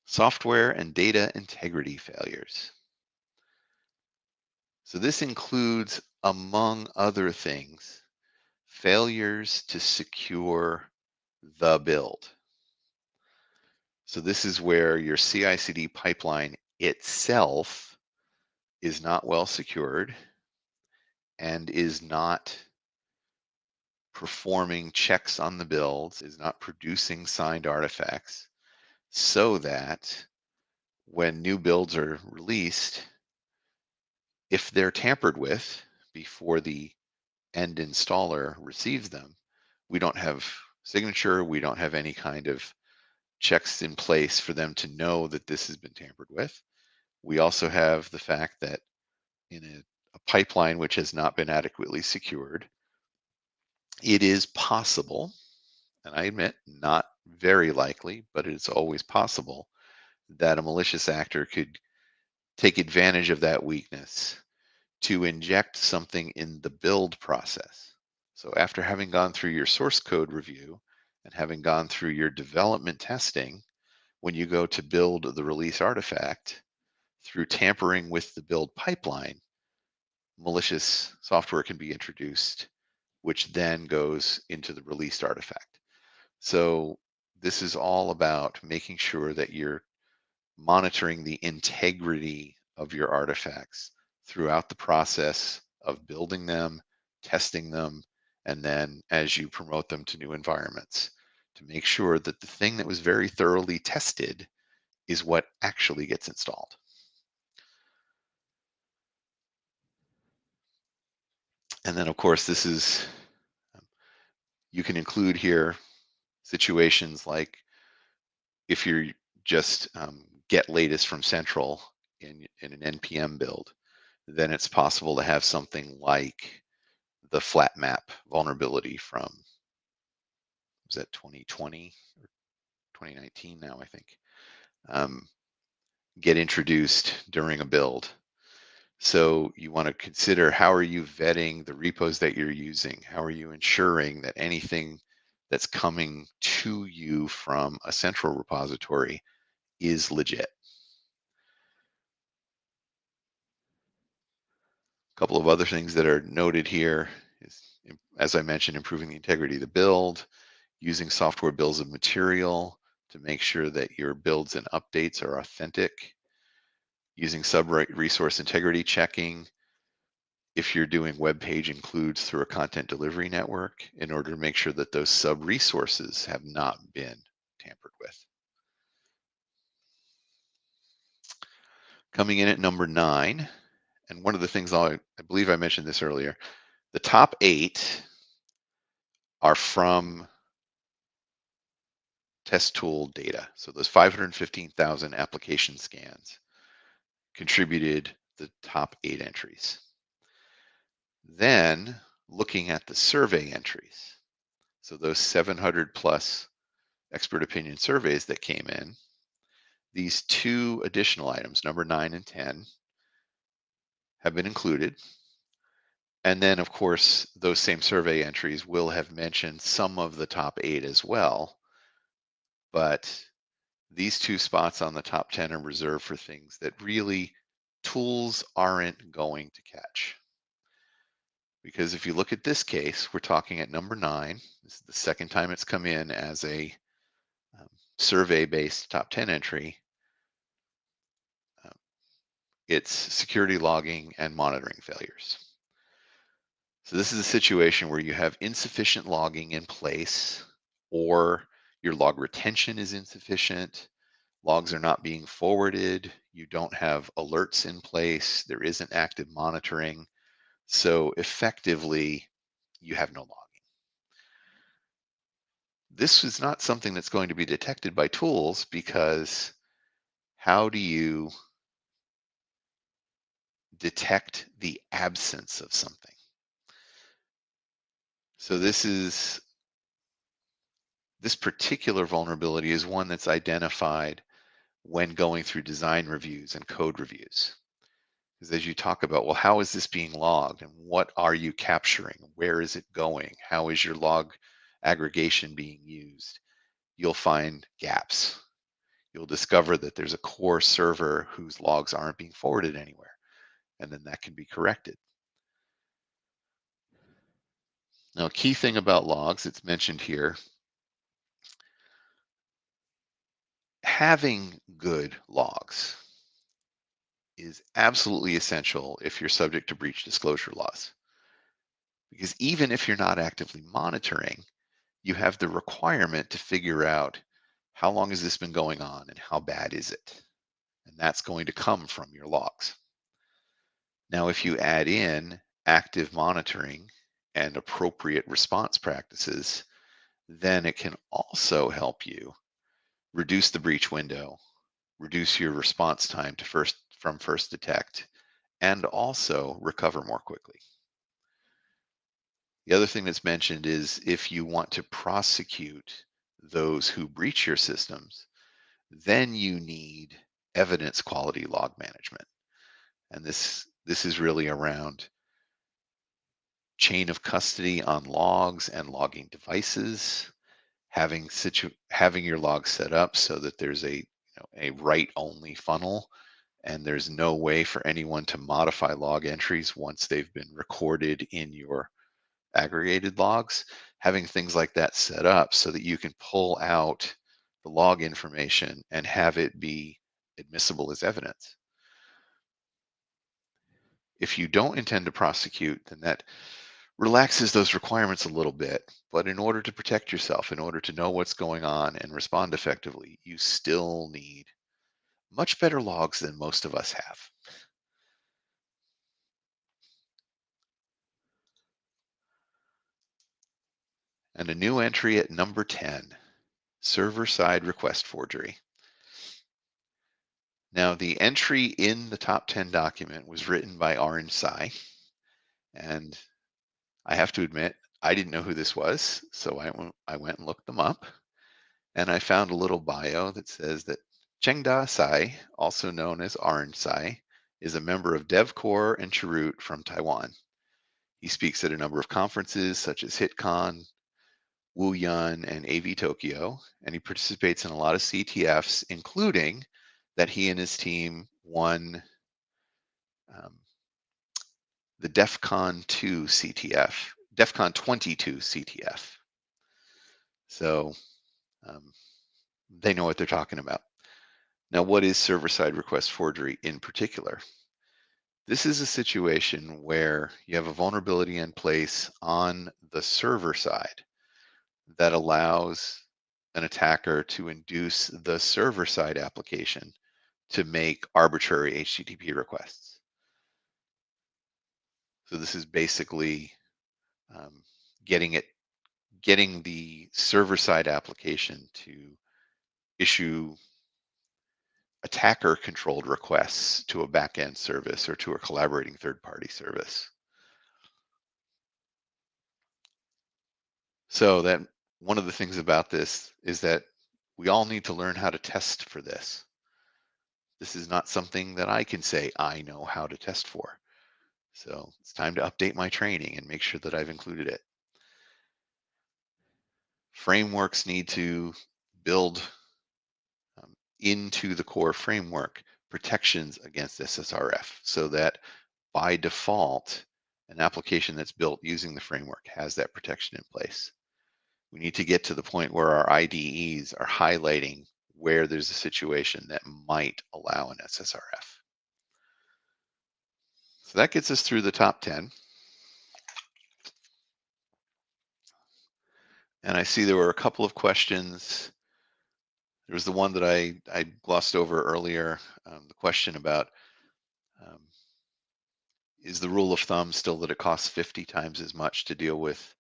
software and data integrity failures. So this includes, among other things, failures to secure the build. So this is where your CI/CD pipeline itself is not well secured and is not performing checks on the builds, is not producing signed artifacts, so that when new builds are released, if they're tampered with before the end installer receives them, we don't have signature, we don't have any kind of checks in place for them to know that this has been tampered with. We also have the fact that in a pipeline which has not been adequately secured, it is possible, and I admit not very likely, but it's always possible that a malicious actor could take advantage of that weakness to inject something in the build process. So after having gone through your source code review and having gone through your development testing, when you go to build the release artifact, through tampering with the build pipeline, malicious software can be introduced, which then goes into the released artifact. So this is all about making sure that you're monitoring the integrity of your artifacts throughout the process of building them, testing them, and then as you promote them to new environments, to make sure that the thing that was very thoroughly tested is what actually gets installed. And then, of course, this is, you can include here situations like if you're just get latest from central in an NPM build, then it's possible to have something like the flat map vulnerability from, was that 2020 or 2019 now, I think, get introduced during a build. So you want to consider, how are you vetting the repos that you're using? How are you ensuring that anything that's coming to you from a central repository is legit? A couple of other things that are noted here is, as I mentioned, improving the integrity of the build, using software bills of material to make sure that your builds and updates are authentic, using sub-resource integrity checking if you're doing web page includes through a content delivery network in order to make sure that those sub-resources have not been tampered with. Coming in at number 9, and one of the things I believe I mentioned this earlier, the top 8 are from test tool data. So those 515,000 application scans contributed the top 8 entries. Then looking at the survey entries, so those 700 plus expert opinion surveys that came in, these 2 additional items, number 9 and 10, have been included. And then, of course, those same survey entries will have mentioned some of the top 8 as well. But these 2 spots on the top 10 are reserved for things that really tools aren't going to catch. Because if you look at this case, we're talking at number 9. This is the second time it's come in as a survey-based top 10 entry. It's security logging and monitoring failures. So this is a situation where you have insufficient logging in place, or your log retention is insufficient, logs are not being forwarded, you don't have alerts in place, there isn't active monitoring. So effectively, you have no logging. This is not something that's going to be detected by tools, because how do you detect the absence of something? So this particular vulnerability is one that's identified when going through design reviews and code reviews. Because as you talk about, well, how is this being logged and what are you capturing? Where is it going? How is your log aggregation being used? You'll find gaps. You'll discover that there's a core server whose logs aren't being forwarded anywhere, and then that can be corrected. Now, a key thing about logs, it's mentioned here, having good logs is absolutely essential if you're subject to breach disclosure laws. Because even if you're not actively monitoring, you have the requirement to figure out how long has this been going on and how bad is it? And that's going to come from your logs. Now, if you add in active monitoring and appropriate response practices, then it can also help you reduce the breach window, reduce your response time to from first detect, and also recover more quickly. The other thing that's mentioned is if you want to prosecute those who breach your systems, then you need evidence quality log management. And this is really around chain of custody on logs and logging devices, having your logs set up so that there's a write-only funnel and there's no way for anyone to modify log entries once they've been recorded in your aggregated logs, having things like that set up so that you can pull out the log information and have it be admissible as evidence. If you don't intend to prosecute, then that relaxes those requirements a little bit. But in order to protect yourself, in order to know what's going on and respond effectively, you still need much better logs than most of us have. And a new entry at number 10, server-side request forgery. Now, the entry in the top 10 document was written by Orange Sai, and I have to admit, I didn't know who this was, so I went and looked them up, and I found a little bio that says that Chengda Sai, also known as Orange Sai, is a member of DevCore and Chroot from Taiwan. He speaks at a number of conferences such as HitCon, Wuyuan, and AV Tokyo, and he participates in a lot of CTFs, including that he and his team won the DEF CON 2 CTF, DEF CON 22 CTF. So they know what they're talking about. Now, what is server-side request forgery in particular? This is a situation where you have a vulnerability in place on the server side that allows an attacker to induce the server-side application to make arbitrary HTTP requests. So this is basically getting the server-side application to issue attacker-controlled requests to a back-end service or to a collaborating third-party service. So that one of the things about this is that we all need to learn how to test for this. This is not something that I can say I know how to test for. So it's time to update my training and make sure that I've included it. Frameworks need to build into the core framework protections against SSRF so that by default, an application that's built using the framework has that protection in place. We need to get to the point where our IDEs are highlighting where there's a situation that might allow an SSRF. So that gets us through the top 10. And I see there were a couple of questions. There was the one that I glossed over earlier, the question about is the rule of thumb still that it costs 50 times as much to deal with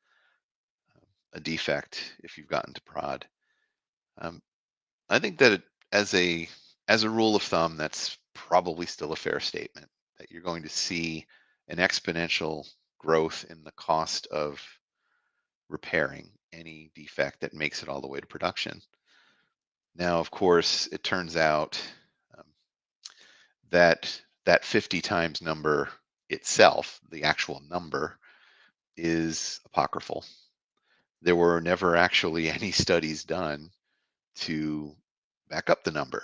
a defect if you've gotten to prod? I think that as a rule of thumb, that's probably still a fair statement, that you're going to see an exponential growth in the cost of repairing any defect that makes it all the way to production. Now, of course, it turns out that 50 times number itself, the actual number, is apocryphal. There were never actually any studies done to back up the number.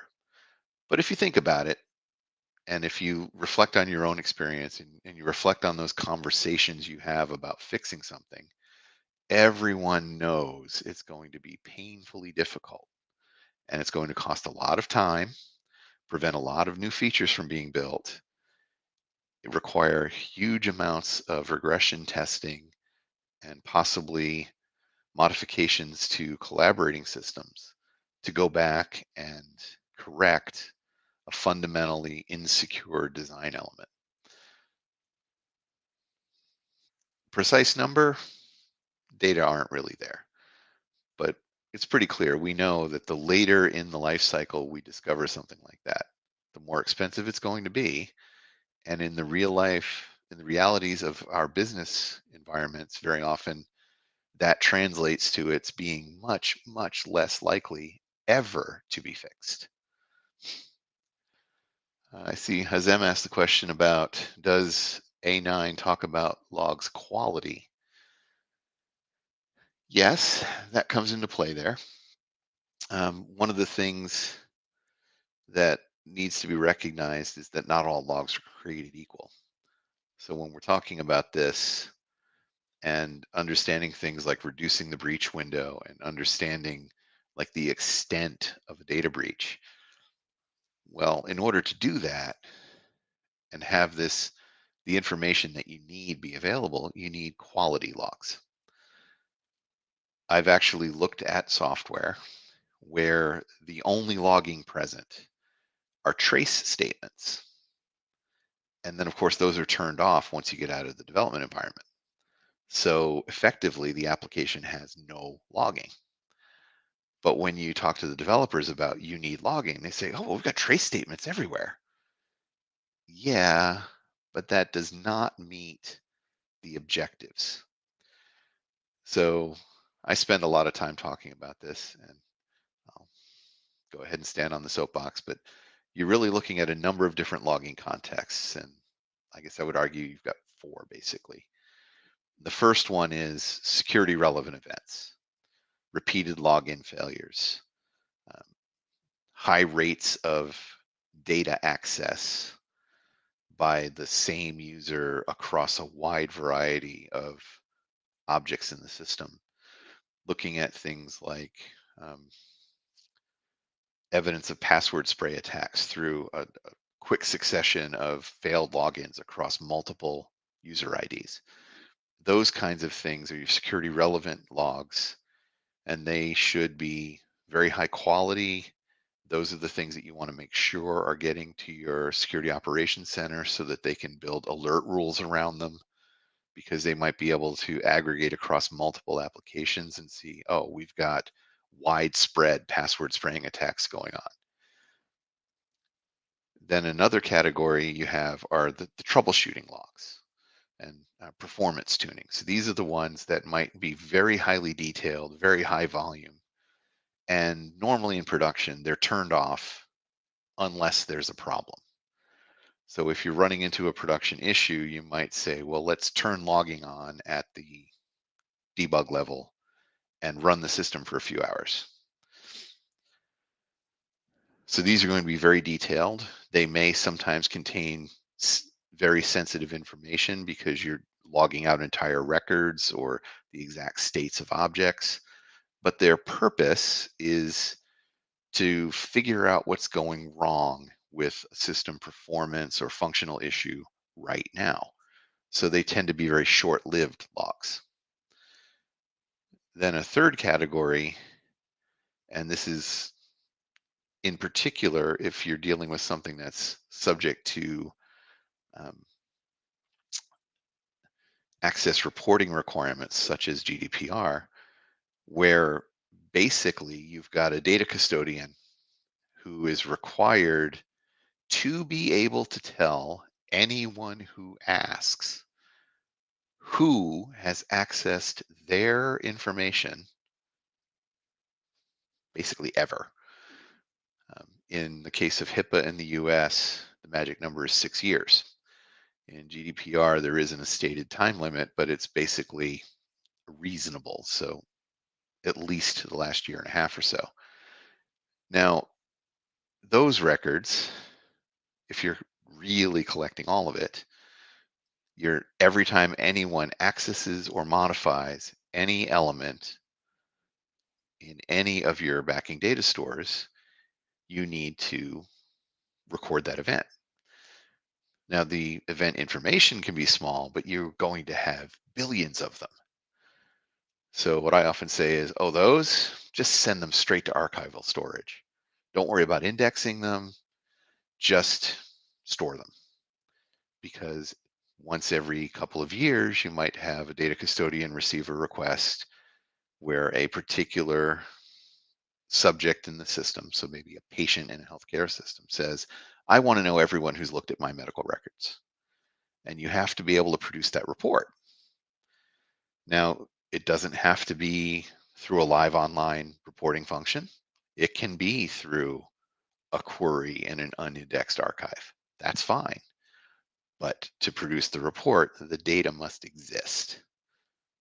But if you think about it, and if you reflect on your own experience and you reflect on those conversations you have about fixing something, everyone knows it's going to be painfully difficult and it's going to cost a lot of time, prevent a lot of new features from being built. It require huge amounts of regression testing and possibly modifications to collaborating systems to go back and correct a fundamentally insecure design element. Precise number, data aren't really there, but it's pretty clear. We know that the later in the life cycle we discover something like that, the more expensive it's going to be. And in the real life, in the realities of our business environments, very often that translates to its being much, much less likely ever to be fixed. I see Hazem asked the question about, does A9 talk about logs quality? Yes, that comes into play there. One of the things that needs to be recognized is that not all logs are created equal. So when we're talking about this and understanding things like reducing the breach window and understanding like the extent of a data breach, well, in order to do that and have the information that you need be available, you need quality logs. I've actually looked at software where the only logging present are trace statements. And then, of course, those are turned off once you get out of the development environment. So effectively, the application has no logging. But when you talk to the developers about you need logging, they say, oh, well, we've got trace statements everywhere. Yeah, but that does not meet the objectives. So I spend a lot of time talking about this, and I'll go ahead and stand on the soapbox, but you're really looking at a number of different logging contexts. And I guess I would argue you've got four basically. The first one is security relevant events, repeated login failures, um, high rates of data access by the same user across a wide variety of objects in the system, looking at things like evidence of password spray attacks through a quick succession of failed logins across multiple user IDs. Those kinds of things are your security relevant logs, and they should be very high quality. Those are the things that you want to make sure are getting to your security operations center so that they can build alert rules around them, because they might be able to aggregate across multiple applications and see, oh, we've got widespread password spraying attacks going on. Then another category you have are the troubleshooting logs and performance tuning. So these are the ones that might be very highly detailed, very high volume, and normally in production, they're turned off unless there's a problem. So if you're running into a production issue, you might say, well, let's turn logging on at the debug level and run the system for a few hours. So these are going to be very detailed. They may sometimes contain very sensitive information because you're logging out entire records or the exact states of objects, but their purpose is to figure out what's going wrong with system performance or functional issue right now. So they tend to be very short-lived logs. Then a third category, and this is in particular if you're dealing with something that's subject to access reporting requirements such as GDPR, where basically you've got a data custodian who is required to be able to tell anyone who asks who has accessed their information, basically ever. In the case of HIPAA in the US, the magic number is 6 years. In GDPR, there isn't a stated time limit, but it's basically reasonable. So at least the last year and a half or so. Now, those records, if you're really collecting all of it, every time anyone accesses or modifies any element in any of your backing data stores, you need to record that event. Now, the event information can be small, but you're going to have billions of them. So what I often say is, oh, those, just send them straight to archival storage. Don't worry about indexing them, just store them. Because once every couple of years, you might have a data custodian receive a request where a particular subject in the system, so maybe a patient in a healthcare system, says, I want to know everyone who's looked at my medical records. And you have to be able to produce that report. Now, it doesn't have to be through a live online reporting function. It can be through a query in an unindexed archive. That's fine. But to produce the report, the data must exist.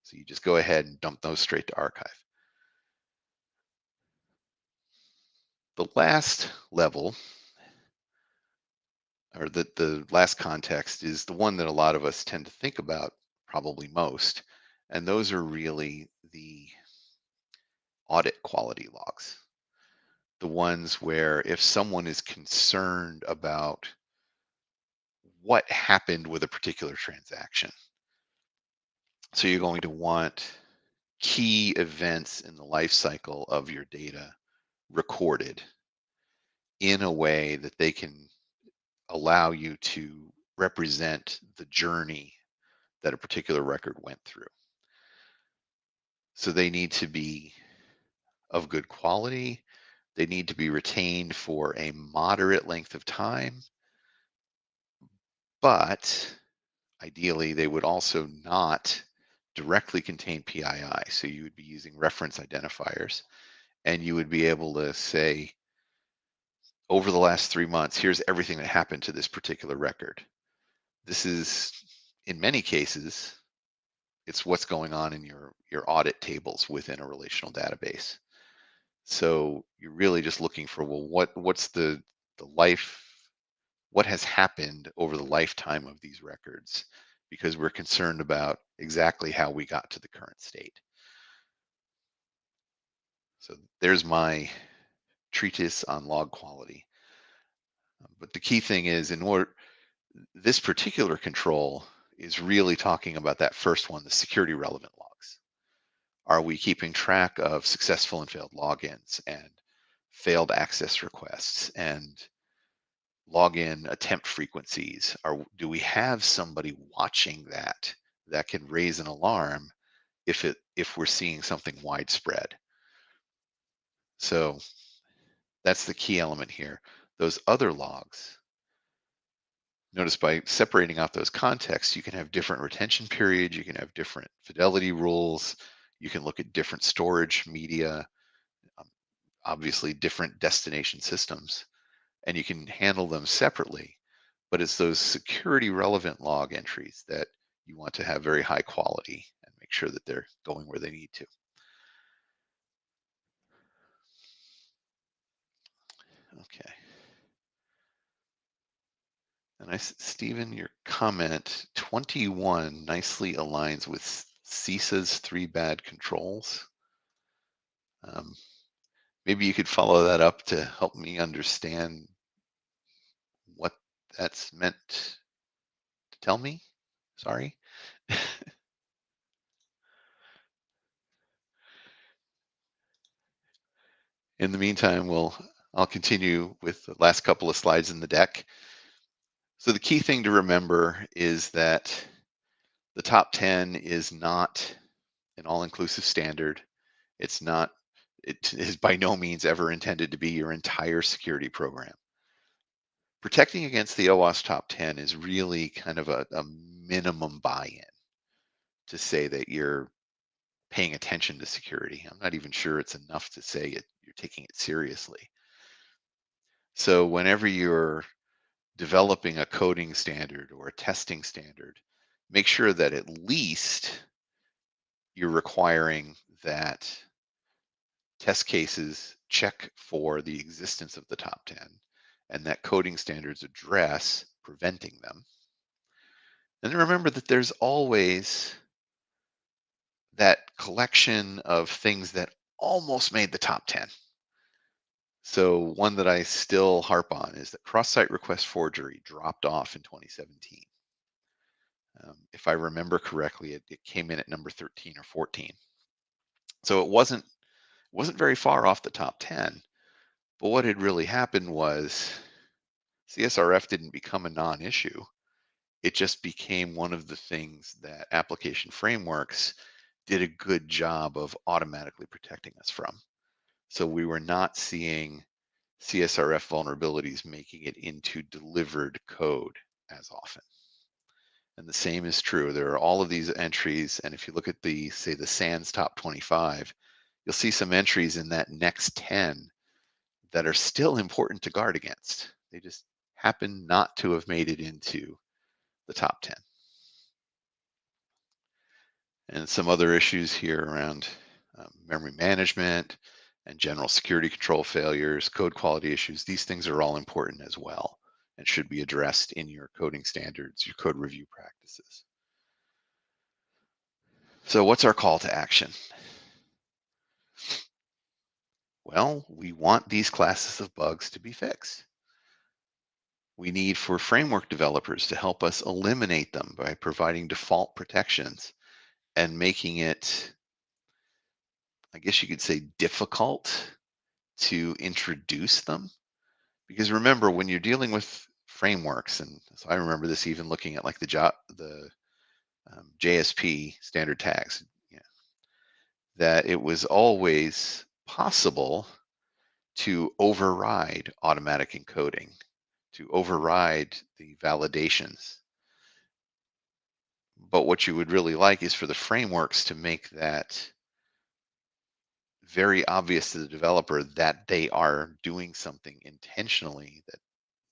So you just go ahead and dump those straight to archive. The last level or the last context is the one that a lot of us tend to think about probably most, and those are really the audit quality logs. The ones where if someone is concerned about what happened with a particular transaction. So you're going to want key events in the life cycle of your data recorded in a way that they can allow you to represent the journey that a particular record went through. So they need to be of good quality. They need to be retained for a moderate length of time, but ideally they would also not directly contain PII. So you would be using reference identifiers, and you would be able to say, over the last 3 months, here's everything that happened to this particular record. This is, in many cases, it's what's going on in your audit tables within a relational database. So you're really just looking for, well, what's the life, what has happened over the lifetime of these records, because we're concerned about exactly how we got to the current state. So there's my treatise on log quality. But the key thing is, this particular control is really talking about that first one, the security relevant logs. Are we keeping track of successful and failed logins and failed access requests and login attempt frequencies? Do we have somebody watching that can raise an alarm if we're seeing something widespread? So that's the key element here. Those other logs, notice by separating out those contexts, you can have different retention periods, you can have different fidelity rules, you can look at different storage media, obviously different destination systems, and you can handle them separately. But it's those security relevant log entries that you want to have very high quality and make sure that they're going where they need to. Okay. And Stephen, your comment 21 nicely aligns with CISA's 3 bad controls. Maybe you could follow that up to help me understand what that's meant to tell me. Sorry. In the meantime, I'll continue with the last couple of slides in the deck. So the key thing to remember is that the top 10 is not an all-inclusive standard. It is by no means ever intended to be your entire security program. Protecting against the OWASP top 10 is really kind of a minimum buy-in to say that you're paying attention to security. I'm not even sure it's enough to say you're taking it seriously. So whenever you're developing a coding standard or a testing standard, make sure that at least you're requiring that test cases check for the existence of the top 10 and that coding standards address preventing them. And remember that there's always that collection of things that almost made the top 10. So one that I still harp on is that cross-site request forgery dropped off in 2017. If I remember correctly, it came in at number 13 or 14. So it wasn't very far off the top 10. But what had really happened was CSRF didn't become a non-issue. It just became one of the things that application frameworks did a good job of automatically protecting us from. So we were not seeing CSRF vulnerabilities making it into delivered code as often. And the same is true. There are all of these entries, and if you look at the SANS top 25, you'll see some entries in that next 10 that are still important to guard against. They just happen not to have made it into the top 10. And some other issues here around memory management and general security control failures, code quality issues. These things are all important as well. and should be addressed in your coding standards, your code review practices. So what's our call to action? Well, we want these classes of bugs to be fixed. We need for framework developers to help us eliminate them by providing default protections and making it, I guess you could say, difficult to introduce them. Because remember, when you're dealing with frameworks, and so I remember this even looking at like the JSP standard tags, that it was always possible to override automatic encoding, to override the validations. But what you would really like is for the frameworks to make that very obvious to the developer that they are doing something intentionally that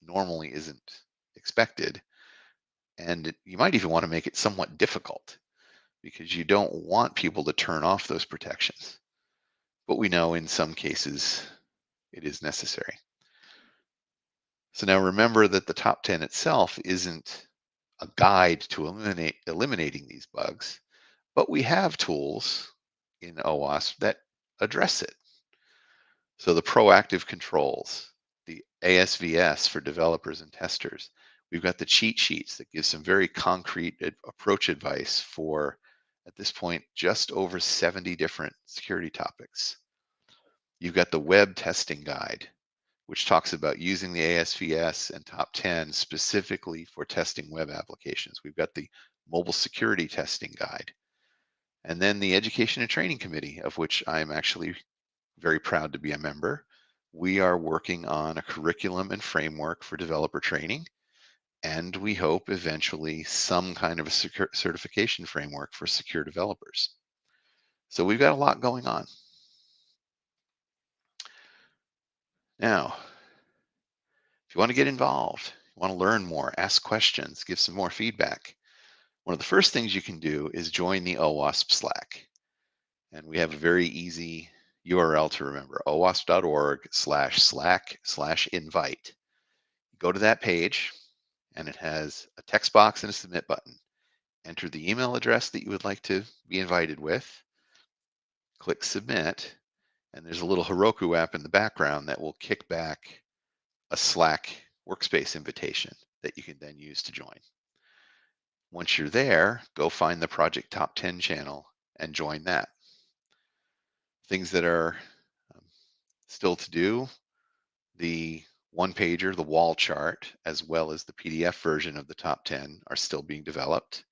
normally isn't expected. And you might even want to make it somewhat difficult because you don't want people to turn off those protections. But we know in some cases it is necessary. So now remember that the top 10 itself isn't a guide to eliminating these bugs, but we have tools in OWASP that address it. So the proactive controls, the ASVS for developers and testers. We've got the cheat sheets that give some very concrete approach advice for, at this point, just over 70 different security topics. You've got the web testing guide, which talks about using the ASVS and top 10 specifically for testing web applications. We've got the mobile security testing guide. And then the education and training committee, of which I'm actually very proud to be a member. We are working on a curriculum and framework for developer training, and we hope eventually some kind of a certification framework for secure developers. So we've got a lot going on. Now, if you want to get involved, you want to learn more, ask questions, give some more feedback, one of the first things you can do is join the OWASP Slack. And we have a very easy URL to remember, owasp.org/slack/invite. Go to that page and it has a text box and a submit button. Enter the email address that you would like to be invited with, click submit, and there's a little Heroku app in the background that will kick back a Slack workspace invitation that you can then use to join. Once you're there, go find the Project Top 10 channel and join that. Things that are still to do, the one pager, the wall chart, as well as the PDF version of the top 10 are still being developed.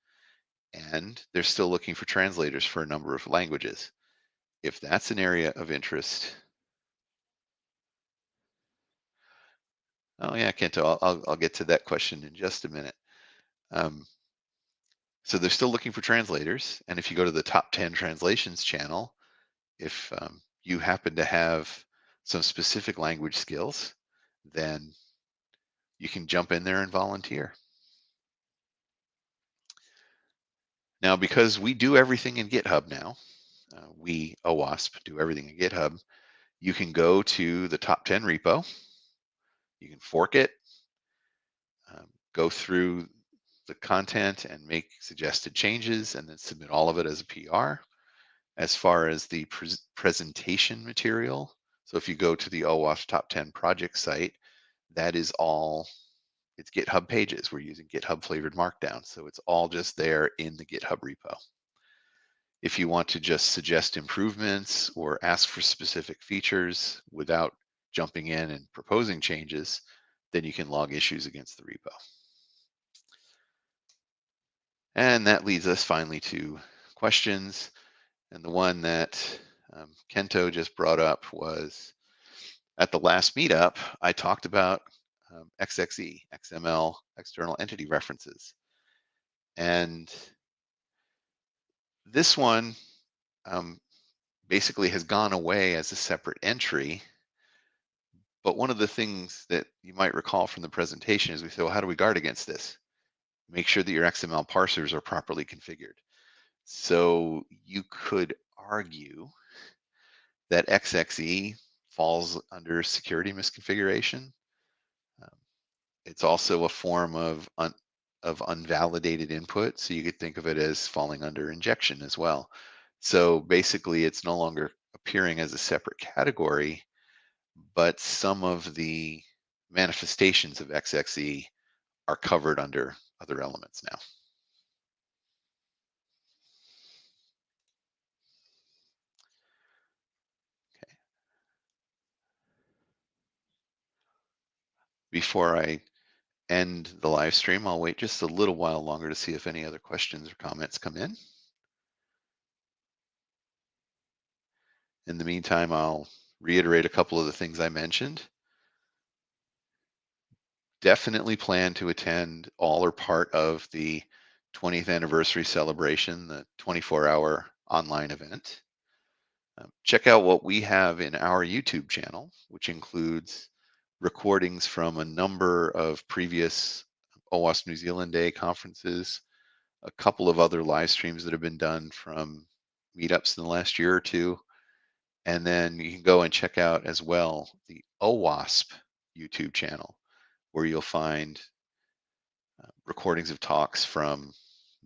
And they're still looking for translators for a number of languages. If that's an area of interest. Oh yeah, Kento, I'll get to that question in just a minute. So they're still looking for translators. And if you go to the top 10 translations channel, if you happen to have some specific language skills, then you can jump in there and volunteer. Now, because we do everything in GitHub now, we, OWASP, do everything in GitHub, you can go to the top 10 repo, you can fork it, go through the content and make suggested changes, and then submit all of it as a PR. As far as the presentation material, so if you go to the OWASP Top 10 project site, that is all, it's GitHub pages. We're using GitHub flavored Markdown, so it's all just there in the GitHub repo. If you want to just suggest improvements or ask for specific features without jumping in and proposing changes, then you can log issues against the repo. And that leads us finally to questions. And the one that Kento just brought up was, at the last meetup, I talked about XXE, XML, external entity references. And this one basically has gone away as a separate entry. But one of the things that you might recall from the presentation is we said, well, how do we guard against this? Make sure that your XML parsers are properly configured. So you could argue that XXE falls under security misconfiguration. It's also a form of unvalidated input, so you could think of it as falling under injection as well. So basically, it's no longer appearing as a separate category, but some of the manifestations of XXE are covered under other elements now. Okay. Before I end the live stream, I'll wait just a little while longer to see if any other questions or comments come in. In the meantime, I'll reiterate a couple of the things I mentioned. Definitely plan to attend all or part of the 20th anniversary celebration, the 24-hour online event. Check out what we have in our YouTube channel, which includes recordings from a number of previous OWASP New Zealand Day conferences, a couple of other live streams that have been done from meetups in the last year or two. And then you can go and check out as well the OWASP YouTube channel, where you'll find recordings of talks from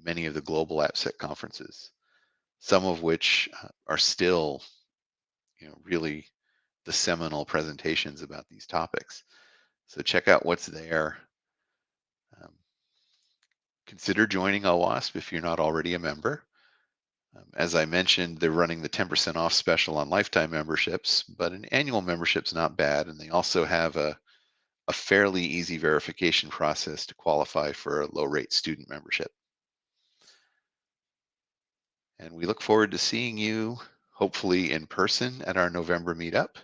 many of the global Appsec conferences, some of which are still, really the seminal presentations about these topics. So check out what's there. Um, Consider joining OWASP if you're not already a member. As I mentioned, they're running the 10% off special on lifetime memberships, but an annual membership's not bad, and they also have a fairly easy verification process to qualify for a low-rate student membership. And we look forward to seeing you, hopefully in person, at our November meetup,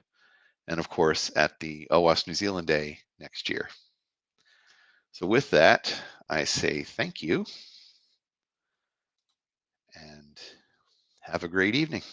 and of course at the OWASP New Zealand Day next year. So with that, I say thank you and have a great evening.